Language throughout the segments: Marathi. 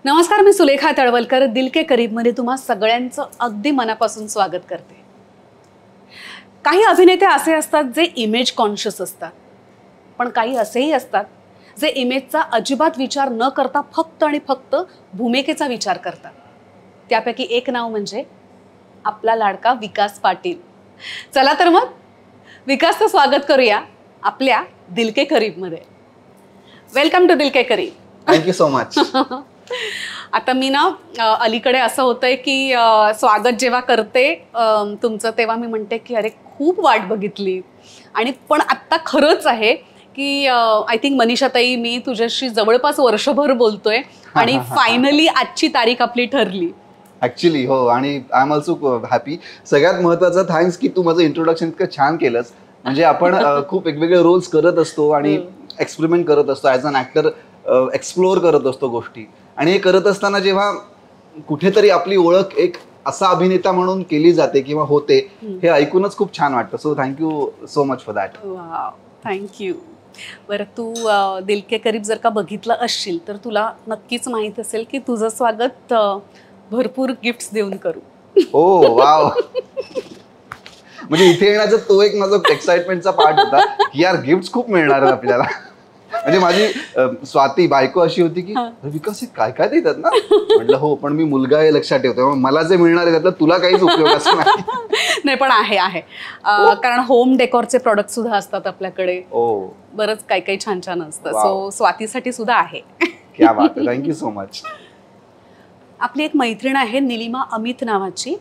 नमस्कार, मी सुलेखा तळवलकर दिल के करीबमध्ये तुम्हा सगळ्यांचं अगदी मनापासून स्वागत करते. काही अभिनेते असे असतात जे इमेज कॉन्शियस असतात, पण काही असेही असतात जे इमेजचा अजिबात विचार न करता फक्त आणि फक्त भूमिकेचा विचार करतात. त्यापैकी एक नाव म्हणजे आपला लाडका विकास पाटील. चला तर मग विकासचं स्वागत करूया आपल्या दिल के करीबमध्ये. वेलकम टू दिल के करीब. Thank you so much. आता मी ना अलीकडे असं होतंय की स्वागत जेव्हा करते तुमचं तेव्हा मी म्हणते की अरे खूप वाट बघितली, आणि पण आत्ता खरंच आहे की आय थिंक मनीषाताई मी तुझ्याशी जवळपास वर्षभर बोलतोय आणि फायनली आजची तारीख आपली ठरली. ऍक्च्युली हो, आणि आय एम ऑल्सो हॅपी. सगळ्यात महत्त्वाचं थँक्स की तू माझं इंट्रोडक्शन इतकं छान केलंस. म्हणजे आपण खूप वेगवेगळे रोल्स करत असतो आणि एक्सपेरिमेंट करत असतो, ॲज अन ॲक्टर एक्सप्लोअर करत असतो गोष्टी, आणि हे करत असताना जेव्हा कुठेतरी आपली ओळख एक असा अभिनेता म्हणून केली जाते किंवा होते, हे ऐकूनच खूप छान वाटतं. So thank you so much for that. Thank you. बरं, तू दिल के करीब जर का बघितलं असशील तर तुला नक्कीच माहीत असेल की तुझं स्वागत भरपूर गिफ्ट्स देऊन करू. ओ वाव. म्हणजे इथे येण्याचा तो एक माझा एक्साइटमेंटचा पार्ट होता की यार गिफ्ट्स खूप मिळणार आहेत आपल्याला. म्हणजे माझी स्वाती बायको अशी होती की विकास काय काय देतात ना. म्हटलं हो, पण मी मुलगा हे लक्षात ठेवतो, मला जे मिळणार आहे त्यातलं तुला काहीच उपयोग असं नाही. नाही, पण आहे कारण होम डेकोरचे प्रोडक्ट सुद्धा असतात आपल्याकडे. बरंच काही काही छान छान असतं. सो स्वातीसाठी सुद्धा आहे. क्या बात आहे. Thank you so much. आपली एक मैत्रीण आहे निलिमा अमित नावाची,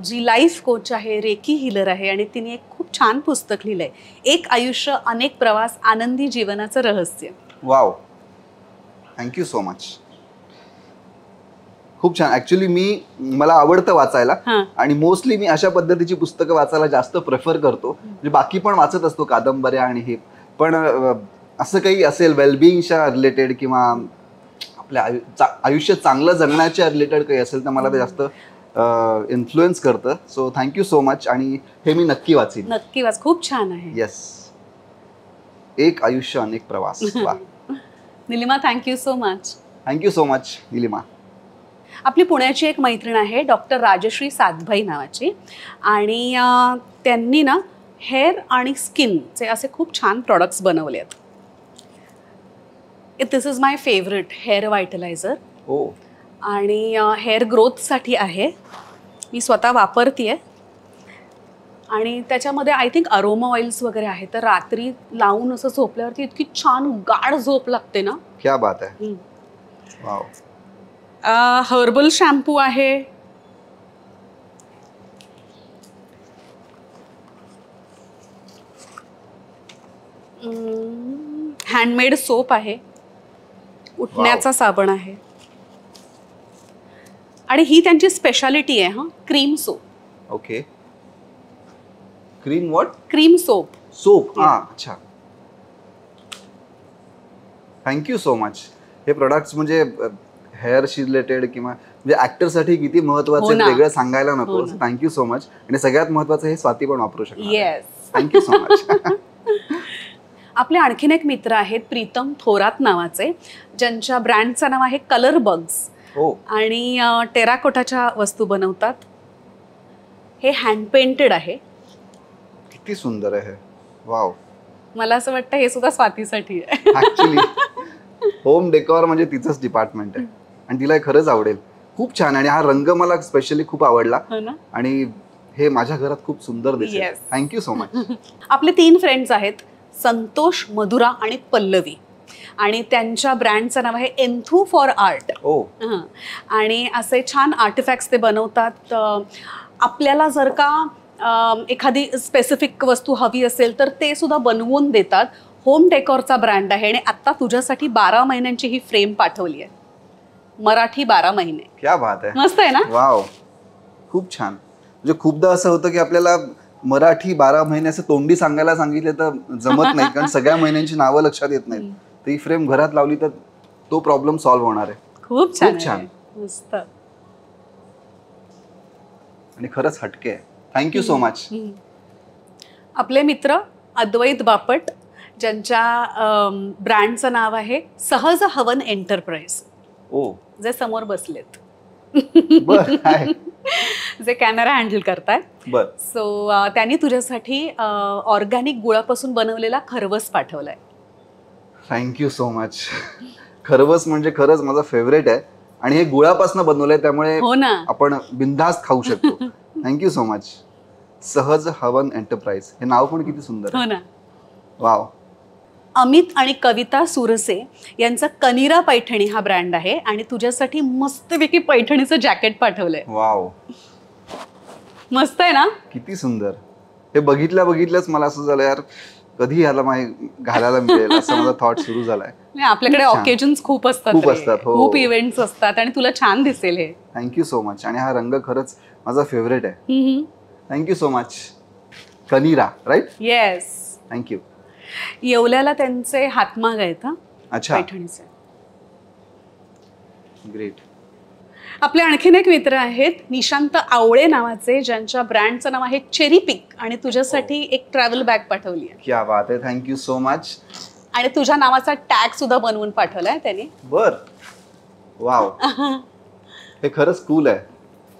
जी लाईफ कोच आहे, रेकी हिलर आहे, आणि तिने एक खूप छान पुस्तक लिहिलंय, एक आयुष्य अनेक प्रवास आनंदी जीवनाचं रहस्य. Wow, thank you so much. खूप छान. ऍक्च्युली मला आवडतं वाचायला, आणि मोस्टली मी अशा पद्धतीची पुस्तकं वाचायला जास्त प्रेफर करतो. म्हणजे बाकी पण वाचत असतो, कादंबऱ्या आणि हे, पण असं काही असेल वेलबिईंगच्या रिलेटेड किंवा आपल्या आयुष्य चांगलं जगण्याच्या रिलेटेड काही असेल तर मला ते जास्त इन्फ्लुएन्स करतं. सो थँक्यू सो मच, आणि हे मी नक्की वाचीन. नक्की वाच, खूप छान आहे. येस, एक आयुष्य अनेक प्रवास. वा. Nilima, thank you so much. Thank you so much Nilima. आपली पुण्याची एक मैत्रीण आहे डॉक्टर राजश्री सातभाई नावाची, आणि त्यांनी ना हेअर आणि स्किनचे असे खूप छान प्रॉडक्ट्स बनवले आहेत. दिस इज माय फेवरेट हेअर व्हायटलायझर. आणि हेअर ग्रोथसाठी आहे, मी स्वतः वापरते. आणि त्याच्यामध्ये आय थिंक अरोमा ऑइल्स वगैरे आहे, तर रात्री लावून असं झोपल्यावरती इतकी छान गाढ झोप लागते ना. क्या बात आहे. वाव. हर्बल शॅम्पू आहे, हँडमेड सोप आहे, उठण्याचा साबण आहे, आणि ही त्यांची स्पेशालिटी आहे cream soap. Okay. Cream what? Cream soap. Soap. अच्छा. Thank you so much. हे प्रोडक्ट्स म्हणजे हेअरशी रिलेटेड किंवा म्हणजे ऍक्टरसाठी किती महत्वाचं वेगळं सांगायला नको. Thank you so much. आणि सगळ्यात महत्वाचं हे स्वाती पण वापरू शकते. Yes, thank you so much. आपले आणखीन एक मित्र आहेत प्रीतम थोरात नावाचे, ज्यांच्या ब्रँडचं नाव आहे कलर बग्स, आणि टेराकोटाच्या वस्तू बनवतात. हे हँड पेंटेड आहे. किती सुंदर आहे. वाव. मला असं वाटतं हे सुद्धा स्वातीसाठी आहे. ऍक्च्युली होम डेकोर म्हणजे तिचंच डिपार्टमेंट आहे, आणि तिला खरंच आवडेल. खूप छान. आणि हा रंग मला स्पेशली खूप आवडला, आणि हे माझ्या घरात खूप सुंदर दिसेल. Thank you so much. आपले 3 फ्रेंड्स आहेत, संतोष, मधुरा आणि पल्लवी, आणि त्यांच्या ब्रँडचं नाव आहे एन्थू फॉर आर्ट. आणि असे छान आर्टिफॅक्ट्स ते बनवतात. आपल्याला जर का एखादी स्पेसिफिक वस्तू हवी असेल तर ते सुद्धा बनवून देतात. होम डेकोरचा ब्रँड आहे, आणि आता तुझ्यासाठी 12 महिन्यांची ही फ्रेम पाठवली आहे, मराठी 12 महिने. क्या बात आहे. मस्त आहे ना. वाव, खूप छान. म्हणजे खूपदा असं होतं की आपल्याला मराठी 12 महिने असं तोंडी सांगायला सांगितले तर जमत नाही, कारण सगळ्या महिन्यांची नावं लक्षात येत नाहीत. ती फ्रेम घरात लावली तर तो प्रॉब्लेम सॉल्व्ह होणार आहे. खूप छान. मस्त. आणि खरंच हटके आहे. Thank you so much. आपले मित्र अद्वैत बापट, ज्यांच्या ब्रँडचं नाव आहे सहज हवन एंटरप्राइज. ओ जे समोर बसलेत. बर काय जे कॅमेरा हँडल करताय. बर सो त्यांनी तुझ्यासाठी ऑर्गॅनिक गुळापासून बनवलेला खरवस पाठवलाय. Thank you so much. खरवस म्हणजे खरंच माझा फेवरेट आहे आणि हे गुळापासून बनवलंय त्यामुळे हो ना. आपण बिनधास्त खाऊ शकतो. Thank you so much. सहज हवन एंटरप्राइज हे नाव पण किती सुंदर हो आहे. ना. वाव. अमित आणि कविता सुरसे यांचा कनिरा पैठणी हा ब्रँड आहे आणि तुझ्यासाठी मस्तपैकी पैठणीचं जॅकेट पाठवलंय. वाव मस्त आहे ना. किती सुंदर. हे बघितल्याच मला असं झालं यार कधी याला घालायला मिळेल असं माझा थॉट सुरू झालाय. आपल्याकडे ऑकेजन्स खूप असतात. हो. खूप इव्हेंट्स असतात आणि तुला छान दिसेल हे. Thank you so much. आणि हा रंग खरंच माझा फेवरेट आहे. Thank you so much. कनिरा राईट. येस. थँक्यू. येवल्याला त्यांचे हातमाग आहेत हा अच्छा पैठणीचे. ग्रेट. आपले आणखीन एक मित्र आहेत निशांत आवळे नावाचे ज्यांच्या ब्रँडचं नाव आहे चेरी पिक आणि तुझ्यासाठी एक ट्रॅव्हल बॅग पाठवली आहे. क्या बात आहे. Thank you so much. आणि तुझ्या नावाचा टॅग सुद्धा बनवून पाठवलाय त्यांनी. बर. वाव. हे खरंच कूल आहे.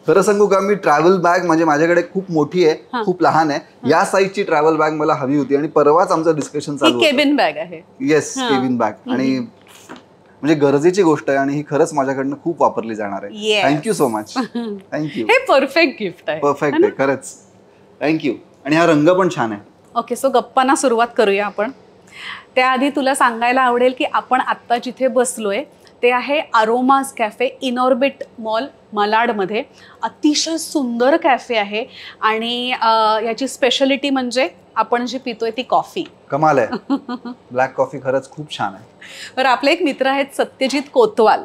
खरं सांगू का मी ट्रॅव्हल बॅग म्हणजे माझ्याकडे खूप मोठी आहे खूप लहान आहे. या साईजची ट्रॅव्हल बॅग मला हवी होती आणि परवाच आमचं डिस्कशन चालू होतं. केबिन बॅग आहे. Yes cabin bag. आणि म्हणजे गरजेची गोष्ट आहे आणि ही खरंच माझ्याकडनं खूप वापरली जाणार आहे. Thank you so much. थँक्यू. हे परफेक्ट गिफ्ट आहे. परफेक्ट आहे खरंच. थँक्यू. आणि हा रंग पण छान आहे. ओके सो गप्पांना सुरुवात करूया आपण. त्याआधी तुला सांगायला आवडेल की आपण आत्ता जिथे बसलोय ते आहे अरोमाज कॅफे इनऑर्बिट मॉल मालाडमध्ये. अतिशय सुंदर कॅफे आहे आणि याची स्पेशालिटी म्हणजे आपण जी पितोय ती कॉफी. कमाल आहे. ब्लॅक कॉफी खरंच खूप छान आहे. बरं आपले एक मित्र आहेत सत्यजित कोतवाल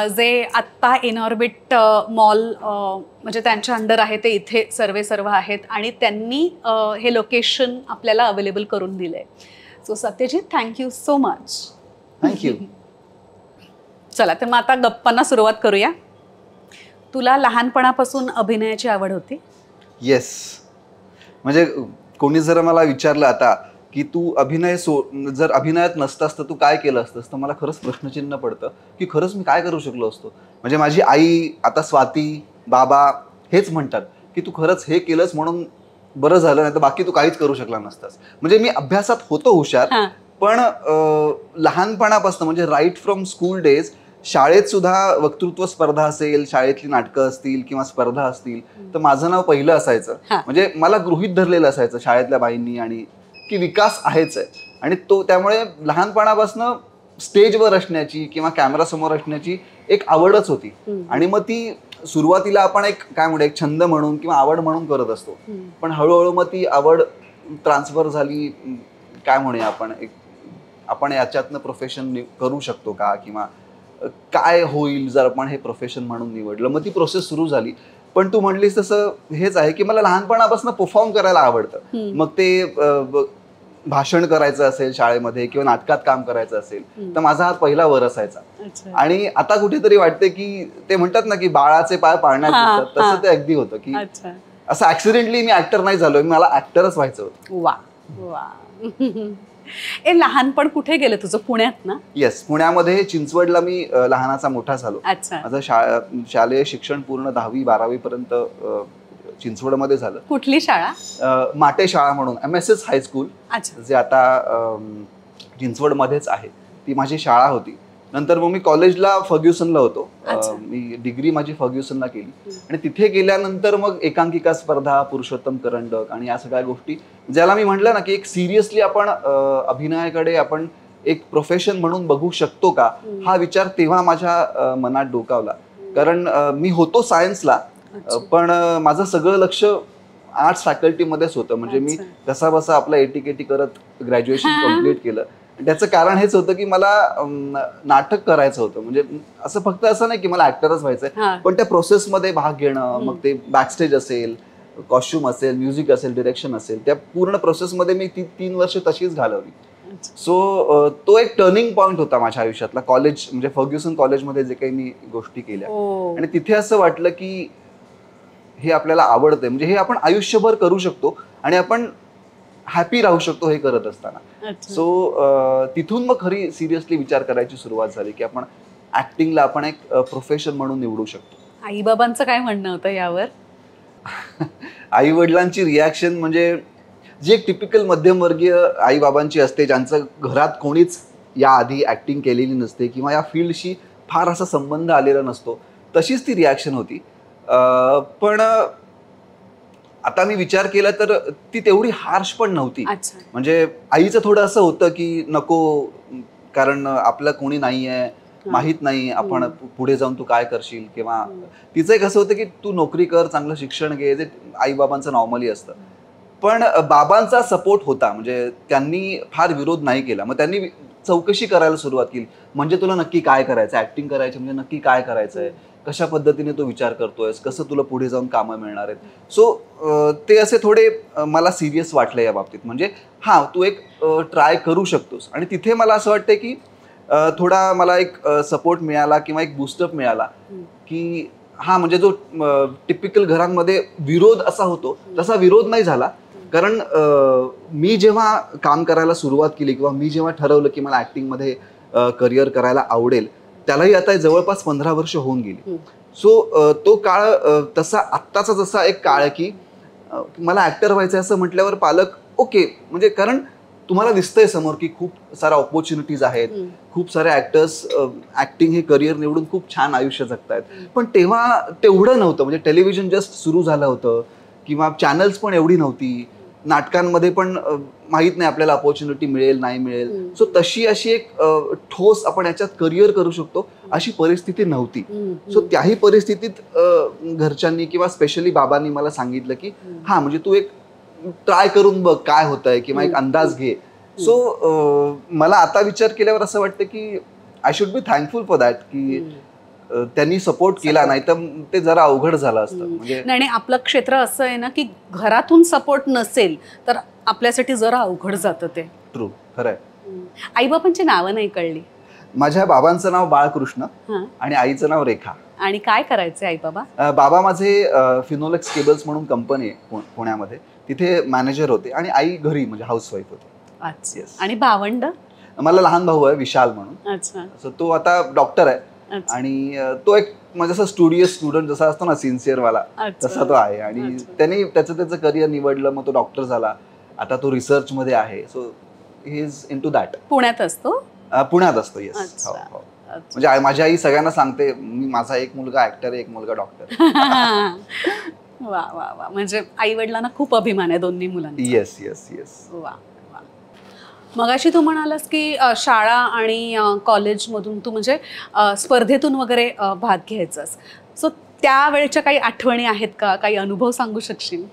जे आत्ता इनऑर्बिट मॉल म्हणजे त्यांच्या अंडर आहे ते इथे सर्व आहेत आणि त्यांनी हे लोकेशन आपल्याला अवेलेबल करून दिलंय. So Satyajit thank you so much. Thank you. चला तर मग आता गप्पांना सुरुवात करूया. तुला लहानपणापासून अभिनयाची आवड होती? येस. म्हणजे कोणी जर मला विचारलं आता की तू जर अभिनयात नसतास तर तू काय केलं असतंस तर मला खरंच प्रश्नचिन्ह पडतं की खरंच मी काय करू शकलो असतो. म्हणजे माझी आई आता स्वाती बाबा हेच म्हणतात की तू खरंच हे केलंस म्हणून बरं झालं नाही तर बाकी तू काहीच करू शकला नसतास. म्हणजे मी अभ्यासात होतो हुशार पण लहानपणापासून म्हणजे राईट फ्रॉम स्कूल डेज शाळेत सुद्धा वक्तृत्व स्पर्धा असेल शाळेतली नाटकं असतील किंवा स्पर्धा असतील तर माझं नाव पहिलं असायचं. म्हणजे मला गृहीत धरलेलं असायचं शाळेतल्या बाईंनी आणि की विकास आहेच आहे. आणि तो त्यामुळे लहानपणापासून स्टेजवर असण्याची किंवा कॅमेरा समोर असण्याची एक आवडच होती. आणि मग ती सुरुवातीला आपण एक काय म्हणू एक छंद म्हणून किंवा आवड म्हणून करत असतो पण हळूहळू मग ती आवड ट्रान्सफर झाली. काय म्हणूया आपण याच्यातनं प्रोफेशन करू शकतो का किंवा काय होईल जर आपण हे प्रोफेशन म्हणून निवडलं. मग ती प्रोसेस सुरू झाली. पण तू म्हणलीस तसं हेच आहे की मला लहानपणापासून परफॉर्म करायला आवडतं. मग ते भाषण करायचं असेल शाळेमध्ये किंवा नाटकात काम करायचं असेल तर माझा हा पहिला वर असायचा. आणि आता कुठेतरी वाटते की ते म्हणतात ना की बाळाचे पाय पाळण्यात दिसतात तसं ते अगदी होतं की असं ऍक्सिडेंटली मी ऍक्टर नाही झालोय मला ऍक्टरच व्हायचं होतं. वा वा. लहानपण कुठे गेलं तुझं? पुण्यात ना? येस पुण्यामध्ये चिंचवडला मी लहानाचा मोठा झालो. माझं शालेय शिक्षण पूर्ण 10वी-12वी पर्यंत चिंचवडमध्ये झालं. कुठली शाळा? माटे शाळा म्हणून MSS हायस्कूल जे आता चिंचवडमध्येच आहे ती माझी शाळा होती. नंतर मग मी कॉलेजला फर्ग्युसनला होतो. मी डिग्री माझी फर्ग्युसनला केली आणि तिथे गेल्यानंतर मग एकांकिका स्पर्धा पुरुषोत्तम करंडक आणि या सगळ्या गोष्टी ज्याला मी म्हटलं ना की एक सिरियसली आपण अभिनयाकडे आपण एक प्रोफेशन म्हणून बघू शकतो का हा विचार तेव्हा माझ्या मनात डोकावला. कारण मी होतो सायन्सला पण माझं सगळं लक्ष आर्ट्स फॅकल्टीमध्येच होतं. म्हणजे मी कसा बसा आपला एटीकेटी करत ग्रॅज्युएशन कम्प्लीट केलं. त्याचं कारण हेच होतं की मला नाटक करायचं होतं. म्हणजे असं फक्त असं नाही की मला ऍक्टरच व्हायचंय पण त्या प्रोसेसमध्ये भाग घेणं मग ते बॅकस्टेज असेल कॉस्ट्युम असेल म्युझिक असेल डिरेक्शन असेल त्या पूर्ण प्रोसेसमध्ये मी 3 वर्ष तशीच घालवली. सो तो एक टर्निंग पॉइंट होता माझ्या आयुष्यातला. कॉलेज म्हणजे फर्ग्युसन कॉलेजमध्ये जे काही मी गोष्टी केल्या आणि तिथे असं वाटलं की हे आपल्याला आवडतंय म्हणजे हे आपण आयुष्यभर करू शकतो आणि आपण हॅपी राहू शकतो हे करत असताना. सो तिथून मग खरी सिरियसली विचार करायची सुरुवात झाली की आपण ऍक्टिंगला आपण एक प्रोफेशन म्हणून निवडू शकतो. आईबाबांचं काय म्हणणं होतं यावर? आई वडिलांची रिॲक्शन म्हणजे जी एक टिपिकल मध्यमवर्गीय आई बाबांची असते, ज्यांचं घरात कोणीच याआधी ऍक्टिंग केलेली नसते किंवा या फील्डशी फार असा संबंध आलेला नसतो, तशीच ती रिॲक्शन होती. पण आता मी विचार केला तर ती तेवढी हार्श पण नव्हती. म्हणजे आईचं थोडं असं होतं की नको, कारण आपलं कोणी नाही आहे, माहीत नाही आपण पुढे जाऊन तू काय करशील, किंवा तिचं एक असं होतं की तू नोकरी कर, चांगलं शिक्षण घे, जे आई बाबांचं नॉर्मली असतं. पण बाबांचा सपोर्ट होता, म्हणजे त्यांनी फार विरोध नाही केला. मग त्यांनी चौकशी करायला सुरुवात केली, म्हणजे तुला नक्की काय करायचं, ऍक्टिंग करायची म्हणजे नक्की काय करायचंय, कशा पद्धतीने तू विचार करतोयस, कसं तुला पुढे जाऊन कामं मिळणार आहेत. सो ते असे थोडे मला सिरियस वाटले या बाबतीत. म्हणजे हा, तू एक ट्राय करू शकतोस. आणि तिथे मला असं वाटतं की थोडा मला एक सपोर्ट मिळाला किंवा एक बूस्टअप मिळाला की हा, म्हणजे जो टिपिकल घरांमध्ये विरोध असा होतो तसा विरोध नाही झाला. कारण मी जेव्हा काम करायला सुरुवात केली किंवा मी जेव्हा ठरवलं की मला ऍक्टिंगमध्ये करिअर करायला आवडेल, त्यालाही आता जवळपास 15 वर्ष होऊन गेली. सो तो काळ तसा आत्ताचा जसा एक काळ आहे की मला ऍक्टर व्हायचं असं म्हटल्यावर पालक ओके, म्हणजे कारण तुम्हाला दिसतंय समोर की खूप साऱ्या ऑपॉर्च्युनिटीज आहेत, खूप सारे ऍक्टर्स ऍक्टिंग हे करिअर निवडून खूप छान आयुष्य जगतायत. पण तेव्हा तेवढं नव्हतं. म्हणजे टेलिव्हिजन जस्ट सुरू झालं होतं किंवा चॅनल्स पण एवढी नव्हती, नाटकांमध्ये पण माहीत नाही आपल्याला अपॉर्च्युनिटी मिळेल नाही मिळेल. सो तशी अशी एक ठोस आपण याच्यात करिअर करू शकतो अशी परिस्थिती नव्हती. सो त्याही परिस्थितीत घरच्यांनी किंवा स्पेशली बाबांनी मला सांगितलं की हा, म्हणजे तू एक ट्राय करून बघ काय होतंय किंवा एक अंदाज घे. सो मला आता विचार केल्यावर असं वाटतं की I should be thankful for that की त्यांनी सपोर्ट केला, नाही तर ते जरा अवघड झालं असतं. म्हणजे नाही, आपलं क्षेत्र असं आहे ना की घरातून सपोर्ट नसेल तर आपल्यासाठी जरा अवघड जातं ते. ट्रू, खरंय. आई बाबांची नावं नाही कळली. माझ्या बाबांचं नाव बाळकृष्ण आणि आईचं नाव रेखा. आणि काय करायचे आई बाबा? बाबा माझे फिनोलेक्स केबल्स म्हणून कंपनी आहे पुण्यामध्ये, तिथे मॅनेजर होते. आणि आई घरी म्हणजे हाऊसवाईफ होती. अच्छा. आणि भावंड? मला लहान भाऊ आहे विशाल म्हणून. अच्छा. तो आता डॉक्टर आहे. आणि तो एक म्हणजे जसा स्टुडियस स्टुडंट जसा असतो ना, सिन्सिअर वाला, तसा तो आहे. आणि त्यांनी त्याचं करिअर निवडलं, मग तो डॉक्टर झाला, आता तो रिसर्च मध्ये आहे. So he is into that. पुण्यात असतो? पुण्यात असतो, येस. म्हणजे माझी आई सगळ्यांना सांगते, माझा एक मुलगा ऍक्टर आहे, एक मुलगा डॉक्टर. वा वा वा. म्हणजे आई वडिलांना खूप अभिमान आहे दोन्ही मुलांचा. Yes yes yes. वा. मगाशी तू म्हणालास की शाळा आणि कॉलेजमधून तू म्हणजे स्पर्धेतून वगैरे भाग घ्यायचास. सो त्यावेळेच्या काही आठवणी आहेत का, काही अनुभव सांगू शकशील?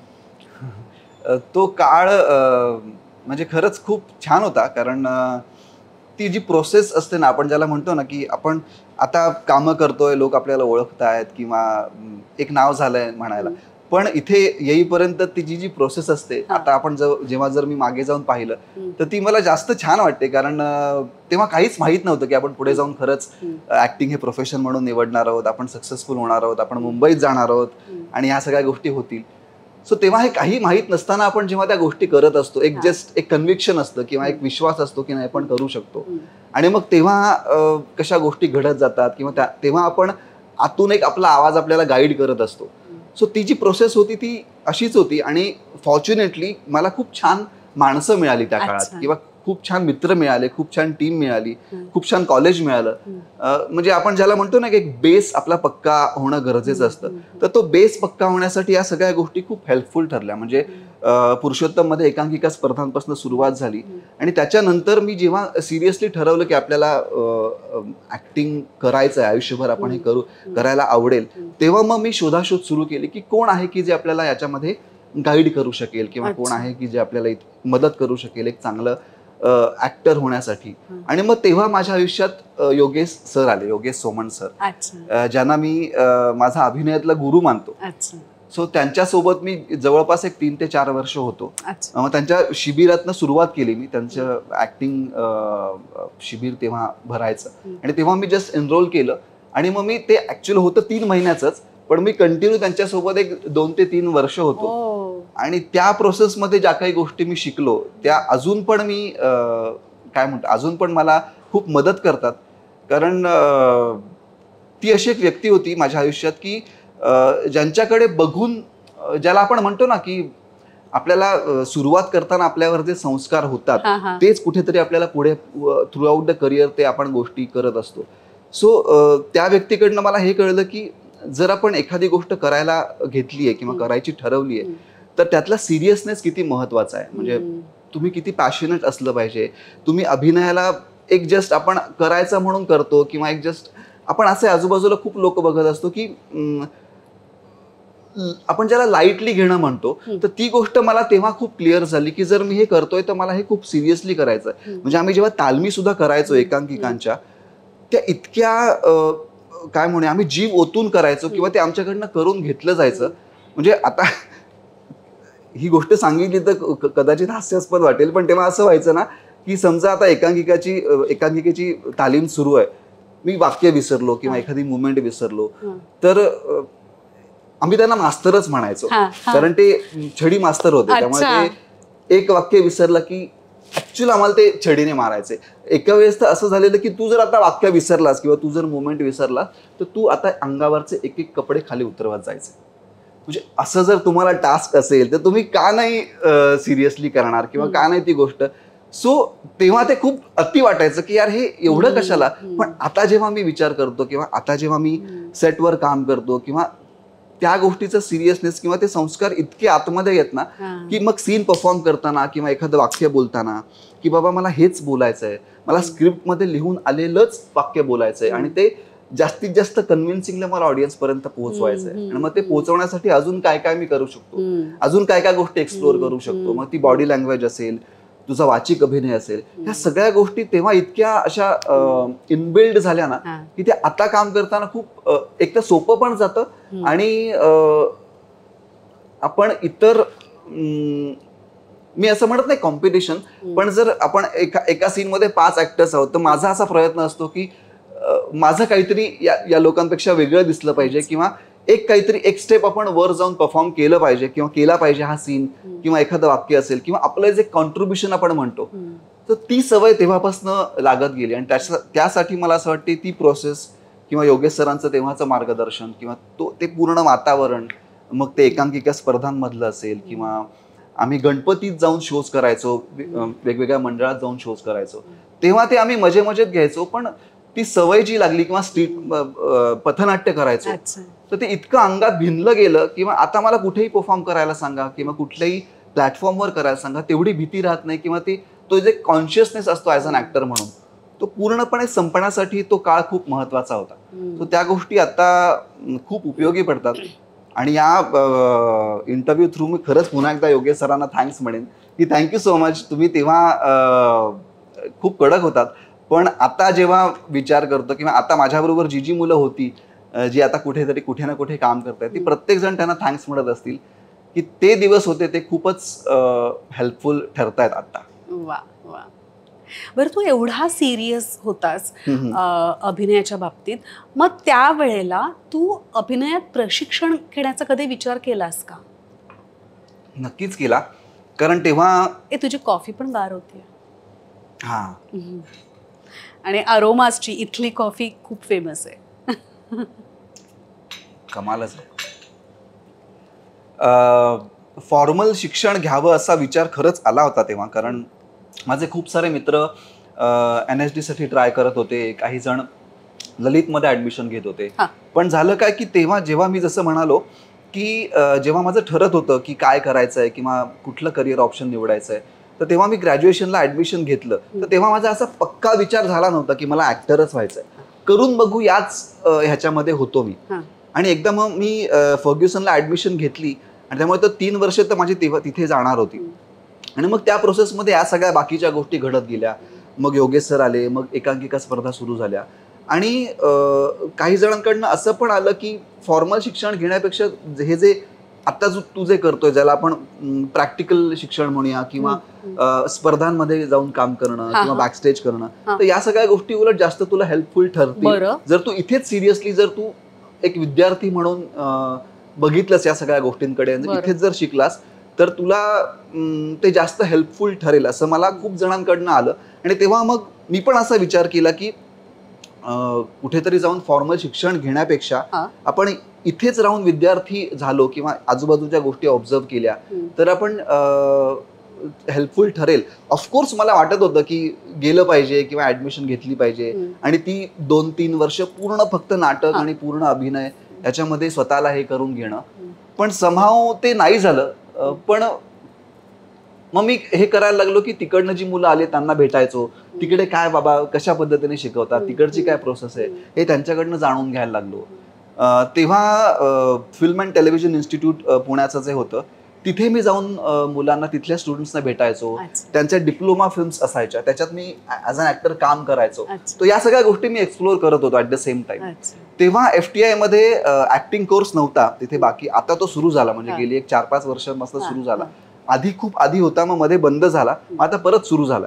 तो काळ म्हणजे खरंच खूप छान होता. कारण ती जी प्रोसेस असते ना, आपण ज्याला म्हणतो ना की आपण आता कामं करतोय, लोक आपल्याला ओळखतायत किंवा एक नाव झालंय म्हणायला, पण इथे येईपर्यंत तिची जी प्रोसेस असते, आता आपण जेव्हा जर मी मागे जाऊन पाहिलं तर ती मला जास्त छान वाटते. कारण तेव्हा काहीच माहित नव्हतं की आपण पुढे जाऊन खरंच ऍक्टिंग हे प्रोफेशन म्हणून निवडणार आहोत, आपण सक्सेसफुल होणार आहोत, आपण मुंबईत जाणार आहोत आणि ह्या सगळ्या गोष्टी होतील. सो तेव्हा हे काही माहीत नसताना आपण जेव्हा त्या गोष्टी करत असतो, एक जस्ट एक कन्व्हिक्शन असतं किंवा एक विश्वास असतो की नाही आपण करू शकतो. आणि मग तेव्हा कशा गोष्टी घडत जातात किंवा तेव्हा आपण आतून एक आपला आवाज आपल्याला गाईड करत असतो. सो ती जी प्रोसेस होती ती अशीच होती. आणि फॉर्च्युनेटली मला खूप छान माणसं मिळाली त्या काळात, किंवा खूप छान मित्र मिळाले, खूप छान टीम मिळाली, खूप छान कॉलेज मिळालं. म्हणजे आपण ज्याला म्हणतो ना की एक बेस आपला पक्का होणं गरजेचं असतं, तर तो बेस पक्का होण्यासाठी या सगळ्या गोष्टी खूप हेल्पफुल ठरल्या. म्हणजे पुरुषोत्तम मध्ये एकांकिका स्पर्धांपासून सुरुवात झाली. आणि त्याच्यानंतर मी जेव्हा सिरियसली ठरवलं की आपल्याला ऍक्टिंग करायचं आहे, आयुष्यभर आपण हे करायला आवडेल, तेव्हा मग मी शोधाशोध सुरू केली की कोण आहे की जे आपल्याला याच्यामध्ये गाईड करू शकेल, किंवा कोण आहे की जे आपल्याला मदत करू शकेल एक चांगलं ऍक्टर होण्यासाठी. आणि मग तेव्हा माझ्या आयुष्यात योगेश सर आले, योगेश सोमण सर, ज्यांना मी माझा अभिनयातला गुरु मानतो. सो त्यांच्यासोबत मी जवळपास एक 3 ते 4 वर्ष होतो. मग त्यांच्या शिबिरातनं सुरुवात केली मी. त्यांचं ऍक्टिंग शिबिर तेव्हा भरायचं आणि तेव्हा मी जस्ट एनरोल केलं. आणि मग मी ते ऍक्च्युअल होतं 3 महिन्याचंच, पण मी कंटिन्यू त्यांच्यासोबत एक 2 ते 3 वर्ष होतो. आणि त्या प्रोसेसमध्ये ज्या काही गोष्टी मी शिकलो त्या अजून पण मी काय म्हणतो, अजून पण मला खूप मदत करतात. कारण ती अशी एक व्यक्ती होती माझ्या आयुष्यात की ज्यांच्याकडे बघून ज्याला आपण म्हणतो ना की आपल्याला सुरुवात करताना आपल्यावर जे संस्कार होतात तेच कुठेतरी आपल्याला पुढे थ्रू आउट द करिअर ते आपण गोष्टी करत असतो. सो त्या व्यक्तीकडनं मला हे कळलं की जर आपण एखादी गोष्ट करायला घेतली आहे किंवा करायची ठरवली आहे तर त्यातला सिरियसनेस किती महत्वाचा आहे. म्हणजे तुम्ही किती पॅशनेट असलं पाहिजे. तुम्ही अभिनयाला एक जस्ट आपण करायचं म्हणून करतो किंवा एक जस्ट आपण असे आजूबाजूला खूप लोक बघत असतो की आपण ज्याला लाईटली घेणं म्हणतो तर ती गोष्ट मला तेव्हा खूप क्लिअर झाली की जर मी हे करतोय तर मला हे खूप सिरियसली करायचं आहे. म्हणजे आम्ही जेव्हा तालमी सुद्धा करायचो एकांकिकांच्या त्या इतक्या काय म्हणे आम्ही जीव ओतून करायचो किंवा ते आमच्याकडनं करून घेतलं जायचं. म्हणजे आता ही गोष्ट सांगितली तर कदाचित हास्यास्पद वाटेल पण तेव्हा असं व्हायचं ना की समजा आता एकांकिकेची तालीम सुरू आहे, मी वाक्य विसरलो किंवा एखादी मुवमेंट विसरलो तर आम्ही त्यांना मास्तरच म्हणायचो कारण ते छडी मास्तर होते. त्यामुळे ते एक वाक्य विसरलं की ऍक्च्युअली आम्हाला ते छडीने मारायचे. एका वेळेस तर असं झालेलं की तू जर आता वाक्य विसरलास किंवा तू जर मुवमेंट विसरलास तर तू आता अंगावरचे एक एक कपडे खाली उतरवत जायचे. म्हणजे असं जर तुम्हाला टास्क असेल तर तुम्ही का नाही सिरियसली करणार किंवा का नाही ती गोष्ट. सो तेव्हा ते खूप अति वाटायचं की यार हे एवढं कशाला. पण आता जेव्हा मी विचार करतो किंवा आता जेव्हा मी सेटवर काम करतो किंवा त्या गोष्टीचं सिरियसनेस किंवा ते संस्कार इतके आतमध्ये येत ना की मग सीन परफॉर्म करताना किंवा एखादं वाक्य बोलताना की बाबा मला हेच बोलायचंय, मला स्क्रिप्टमध्ये लिहून आलेलंच वाक्य बोलायचंय आणि ते जास्तीत जास्त कन्व्हिन्सिंगली मला ऑडियन्स पर्यंत पोहोचवायचंय. आणि मग ते पोहोचवण्यासाठी अजून काय काय मी करू शकतो, अजून काय काय गोष्टी एक्सप्लोर करू शकतो. मग ती बॉडी लँग्वेज असेल, तुझा वाचिक अभिनय असेल, ह्या सगळ्या गोष्टी तेव्हा इतक्या अशा इनबिल्ड झाल्या ना की ते आता काम करताना खूप एक तर सोपं पण जातं आणि आपण इतर मी असं म्हणत नाही कॉम्पिटिशन, पण जर आपण एका सीन मध्ये 5 ऍक्टर्स आहोत तर माझा असा प्रयत्न असतो की माझं काहीतरी या लोकांपेक्षा वेगळं दिसलं पाहिजे किंवा काहीतरी एक स्टेप आपण वर जाऊन परफॉर्म केलं पाहिजे किंवा केला पाहिजे हा सीन किंवा एखादं वाक्य असेल किंवा आपलं जे कॉन्ट्रीब्युशन आपण म्हणतो तर ती सवय तेव्हापासून लागत गेली. आणि त्यासाठी मला असं वाटते ती प्रोसेस किंवा योगेश सरांचं तेव्हाचं मार्गदर्शन किंवा ते पूर्ण वातावरण, मग ते एकांकिका स्पर्धांमधलं असेल किंवा आम्ही गणपतीत जाऊन शोज करायचो, वेगवेगळ्या मंडळात जाऊन शोज करायचो, तेव्हा ते आम्ही मजेत घ्यायचो. पण ती सवय जी लागली किंवा स्ट्रीट पथनाट्य करायचो तर ते इतकं अंगात भिनलं गेलं किंवा आता मला कुठेही परफॉर्म करायला सांगा किंवा कुठल्याही प्लॅटफॉर्मवर करायला सांगा तेवढी भीती राहत नाही किंवा तो जे कॉन्शियसनेस असतो ॲज अन ॲक्टर म्हणून तो पूर्णपणे संपण्यासाठी तो काळ खूप महत्वाचा होता. सो त्या गोष्टी आता खूप उपयोगी पडतात. आणि या इंटरव्ह्यू थ्रू मी खरंच पुन्हा एकदा योगेश सरांना थँक्स म्हणेन की थँक्यू सो मच. तुम्ही तेव्हा खूप कडक होतात पण आता जेव्हा विचार करतो किंवा आता माझ्याबरोबर जी मुलं होती जी आता कुठेतरी कुठे ना कुठे काम करतायत ती प्रत्येक जण त्यांना थँक्स म्हणत असतील की ते दिवस होते ते खूपच हेल्पफुल ठरतायत आता. वा वा. बरं, तू एवढा सिरियस होतास अभिनयाच्या बाबतीत, मग त्यावेळेला तू अभिनयात प्रशिक्षण घेण्याचा कधी विचार केलास का? नक्कीच केला, कारण तेव्हा तुझी कॉफी पण गार होती. हा, आणि अरोमासची इथली कॉफी खूप फेमस आहे. कमालच आहे. फॉर्मल शिक्षण घ्यावं असा विचार खरंच आला होता तेव्हा, कारण माझे खूप सारे मित्र NSD साठी ट्राय करत होते, काही जण ललितमध्ये ऍडमिशन घेत होते. पण झालं काय की तेव्हा जेव्हा मी जसं म्हणालो की जेव्हा माझं ठरत होतं की काय करायचंय किंवा कुठलं करिअर ऑप्शन निवडायचंय, तर तेव्हा मी ग्रॅज्युएशनला ऍडमिशन घेतलं. तर तेव्हा माझा असा पक्का विचार झाला नव्हता की मला ऍक्टरच व्हायचंय, करून बघू याच ह्याच्यामध्ये होतो मी. आणि एकदा मग मी फर्ग्युसनला ऍडमिशन घेतली आणि त्यामुळे तर 3 वर्ष तर माझी तेव्हा तिथे जाणार होती. आणि मग त्या प्रोसेसमध्ये या सगळ्या बाकीच्या गोष्टी घडत गेल्या. मग योगेश सर आले, मग एकांकिका स्पर्धा सुरू झाल्या. आणि काही जणांकडनं असं पण आलं की फॉर्मल शिक्षण घेण्यापेक्षा हे जे आता तू जे करतोय, ज्याला आपण प्रॅक्टिकल शिक्षण म्हणूया किंवा स्पर्धांमध्ये जाऊन काम करणं किंवा बॅकस्टेज करणं, तर या सगळ्या गोष्टी उलट जास्त तुला हेल्पफुल ठरतील जर तू इथेच सिरियसली, जर तू एक विद्यार्थी म्हणून बघितलंस या सगळ्या गोष्टींकडे, इथेच जर शिकलास तर तुला ते जास्त हेल्पफुल ठरेल असं मला खूप जणांकडनं आलं. आणि तेव्हा मग मी पण असा विचार केला की कुठेतरी जाऊन फॉर्मल शिक्षण घेण्यापेक्षा हा. आपण इथेच राहून विद्यार्थी झालो किंवा आजूबाजूच्या गोष्टी ऑब्झर्व केल्या तर आपण हेल्पफुल ठरेल. ऑफकोर्स मला वाटत होतं की गेलं पाहिजे किंवा ऍडमिशन घेतली पाहिजे आणि ती 2-3 वर्ष पूर्ण फक्त नाटक आणि पूर्ण अभिनय याच्यामध्ये स्वतःला हे करून घेणं, पण समहाव ते नाही झालं. पण मग मी हे करायला लागलो की तिकडनं जी मुलं आले त्यांना भेटायचो, तिकडे काय बाबा कशा पद्धतीने शिकवतात, तिकडची काय प्रोसेस आहे हे त्यांच्याकडनं जाणून घ्यायला लागलो. तेव्हा फिल्म अँड टेलिव्हिजन इन्स्टिट्यूट पुण्याचं जे होतं तिथे मी जाऊन मुलांना तिथल्या स्टुडंट्सना भेटायचो. त्यांच्या डिप्लोमा फिल्म्स असायच्या, त्याच्यात मी ऍज अन ऍक्टर काम करायचो. तर या सगळ्या गोष्टी मी एक्सप्लोर करत होतो ऍट द सेम टाइम. तेव्हा FTI मध्ये ऍक्टिंग कोर्स नव्हता तिथे, बाकी आता तो सुरू झाला, म्हणजे गेली एक 4-5 वर्ष मस्त सुरू झाला. आधी खूप आधी होता, मग मध्ये बंद झाला, मग आता परत सुरू झाला.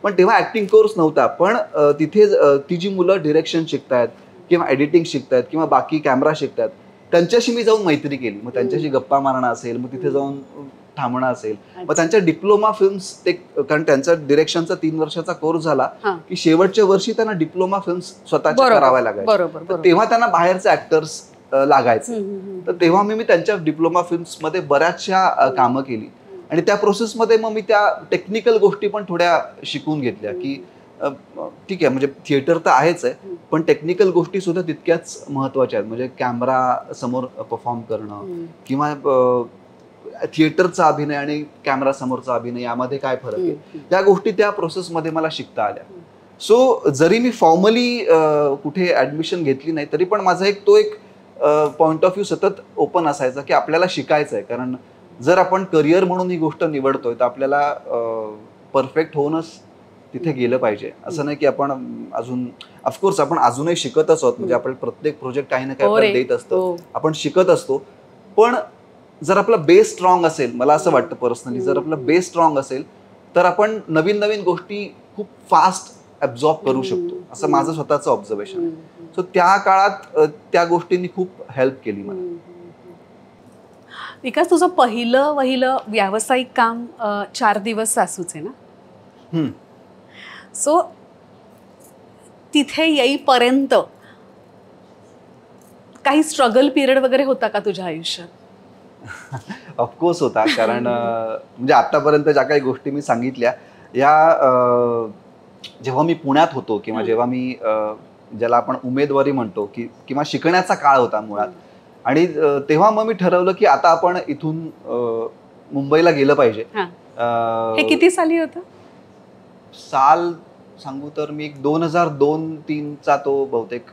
पण तेव्हा ऍक्टिंग कोर्स नव्हता. पण तिथे ती जी मुलं डिरेक्शन शिकतायत किंवा एडिटिंग शिकतायत किंवा बाकी कॅमेरा शिकतायत त्यांच्याशी मी जाऊन मैत्री केली. मग त्यांच्याशी गप्पा मारणं असेल, मग तिथे जाऊन थांबणं असेल, मग त्यांच्या डिप्लोमा फिल्म्स ते, कारण त्यांचा डिरेक्शनचा 3 वर्षाचा कोर्स झाला की शेवटच्या वर्षी त्यांना डिप्लोमा फिल्म्स स्वतःच्या कराव्या लागायच्या. तेव्हा त्यांना बाहेरचे ऍक्टर्स लागायचे. तर तेव्हा मी त्यांच्या डिप्लोमा फिल्म्स मध्ये बऱ्याचशा कामं केली आणि त्या प्रोसेसमध्ये मग मी त्या टेक्निकल गोष्टी पण थोड्या शिकून घेतल्या की ठीक आहे, म्हणजे थिएटर तर आहेच आहे, पण टेक्निकल गोष्टी सुद्धा तितक्याच महत्वाच्या आहेत. म्हणजे कॅमेरा समोर परफॉर्म करणं किंवा थिएटरचा अभिनय आणि कॅमेरा समोरचा अभिनय यामध्ये काय फरक आहे, त्या गोष्टी त्या प्रोसेसमध्ये मला शिकता आल्या. सो जरी मी फॉर्मली कुठे ऍडमिशन घेतली नाही तरी पण माझा एक पॉइंट ऑफ व्ह्यू सतत ओपन असायचा की आपल्याला शिकायचं आहे. कारण जर आपण करिअर म्हणून ही गोष्ट निवडतोय तर आपल्याला परफेक्ट होऊनच तिथे गेलं पाहिजे. असं नाही की आपण अजून, ऑफकोर्स आपण अजूनही शिकतच आहोत, म्हणजे आपण प्रत्येक प्रोजेक्ट काही ना काही आपल्याला देत असतो, आपण शिकत असतो. पण जर आपला बेस स्ट्रॉंग असेल, मला असं वाटतं पर्सनली, जर आपला बेस स्ट्रॉंग असेल तर आपण नवीन नवीन गोष्टी खूप फास्ट ऍब्झॉर्ब करू शकतो, असं माझं स्वतःचं ऑब्झर्वेशन आहे. सो त्या काळात त्या गोष्टींनी खूप हेल्प केली मला. विकास, तुझं पहिलं व्यावसायिक काम 4 दिवस सासूचे ना? सो तिथे येईपर्यंत काही स्ट्रगल पिरियड वगैरे होता का तुझ्या आयुष्यात? ऑफकोर्स होता, कारण म्हणजे आतापर्यंत ज्या काही गोष्टी मी सांगितल्या या जेव्हा मी पुण्यात होतो किंवा जेव्हा मी ज्याला आपण उमेदवारी म्हणतो की किंवा शिकण्याचा काळ होता मुळात, आणि तेव्हा मग मी ठरवलं की आता आपण इथून मुंबईला गेलं पाहिजे. हे किती साली होतं? साल सांगू तर मी 2002-03चा तो बहुतेक,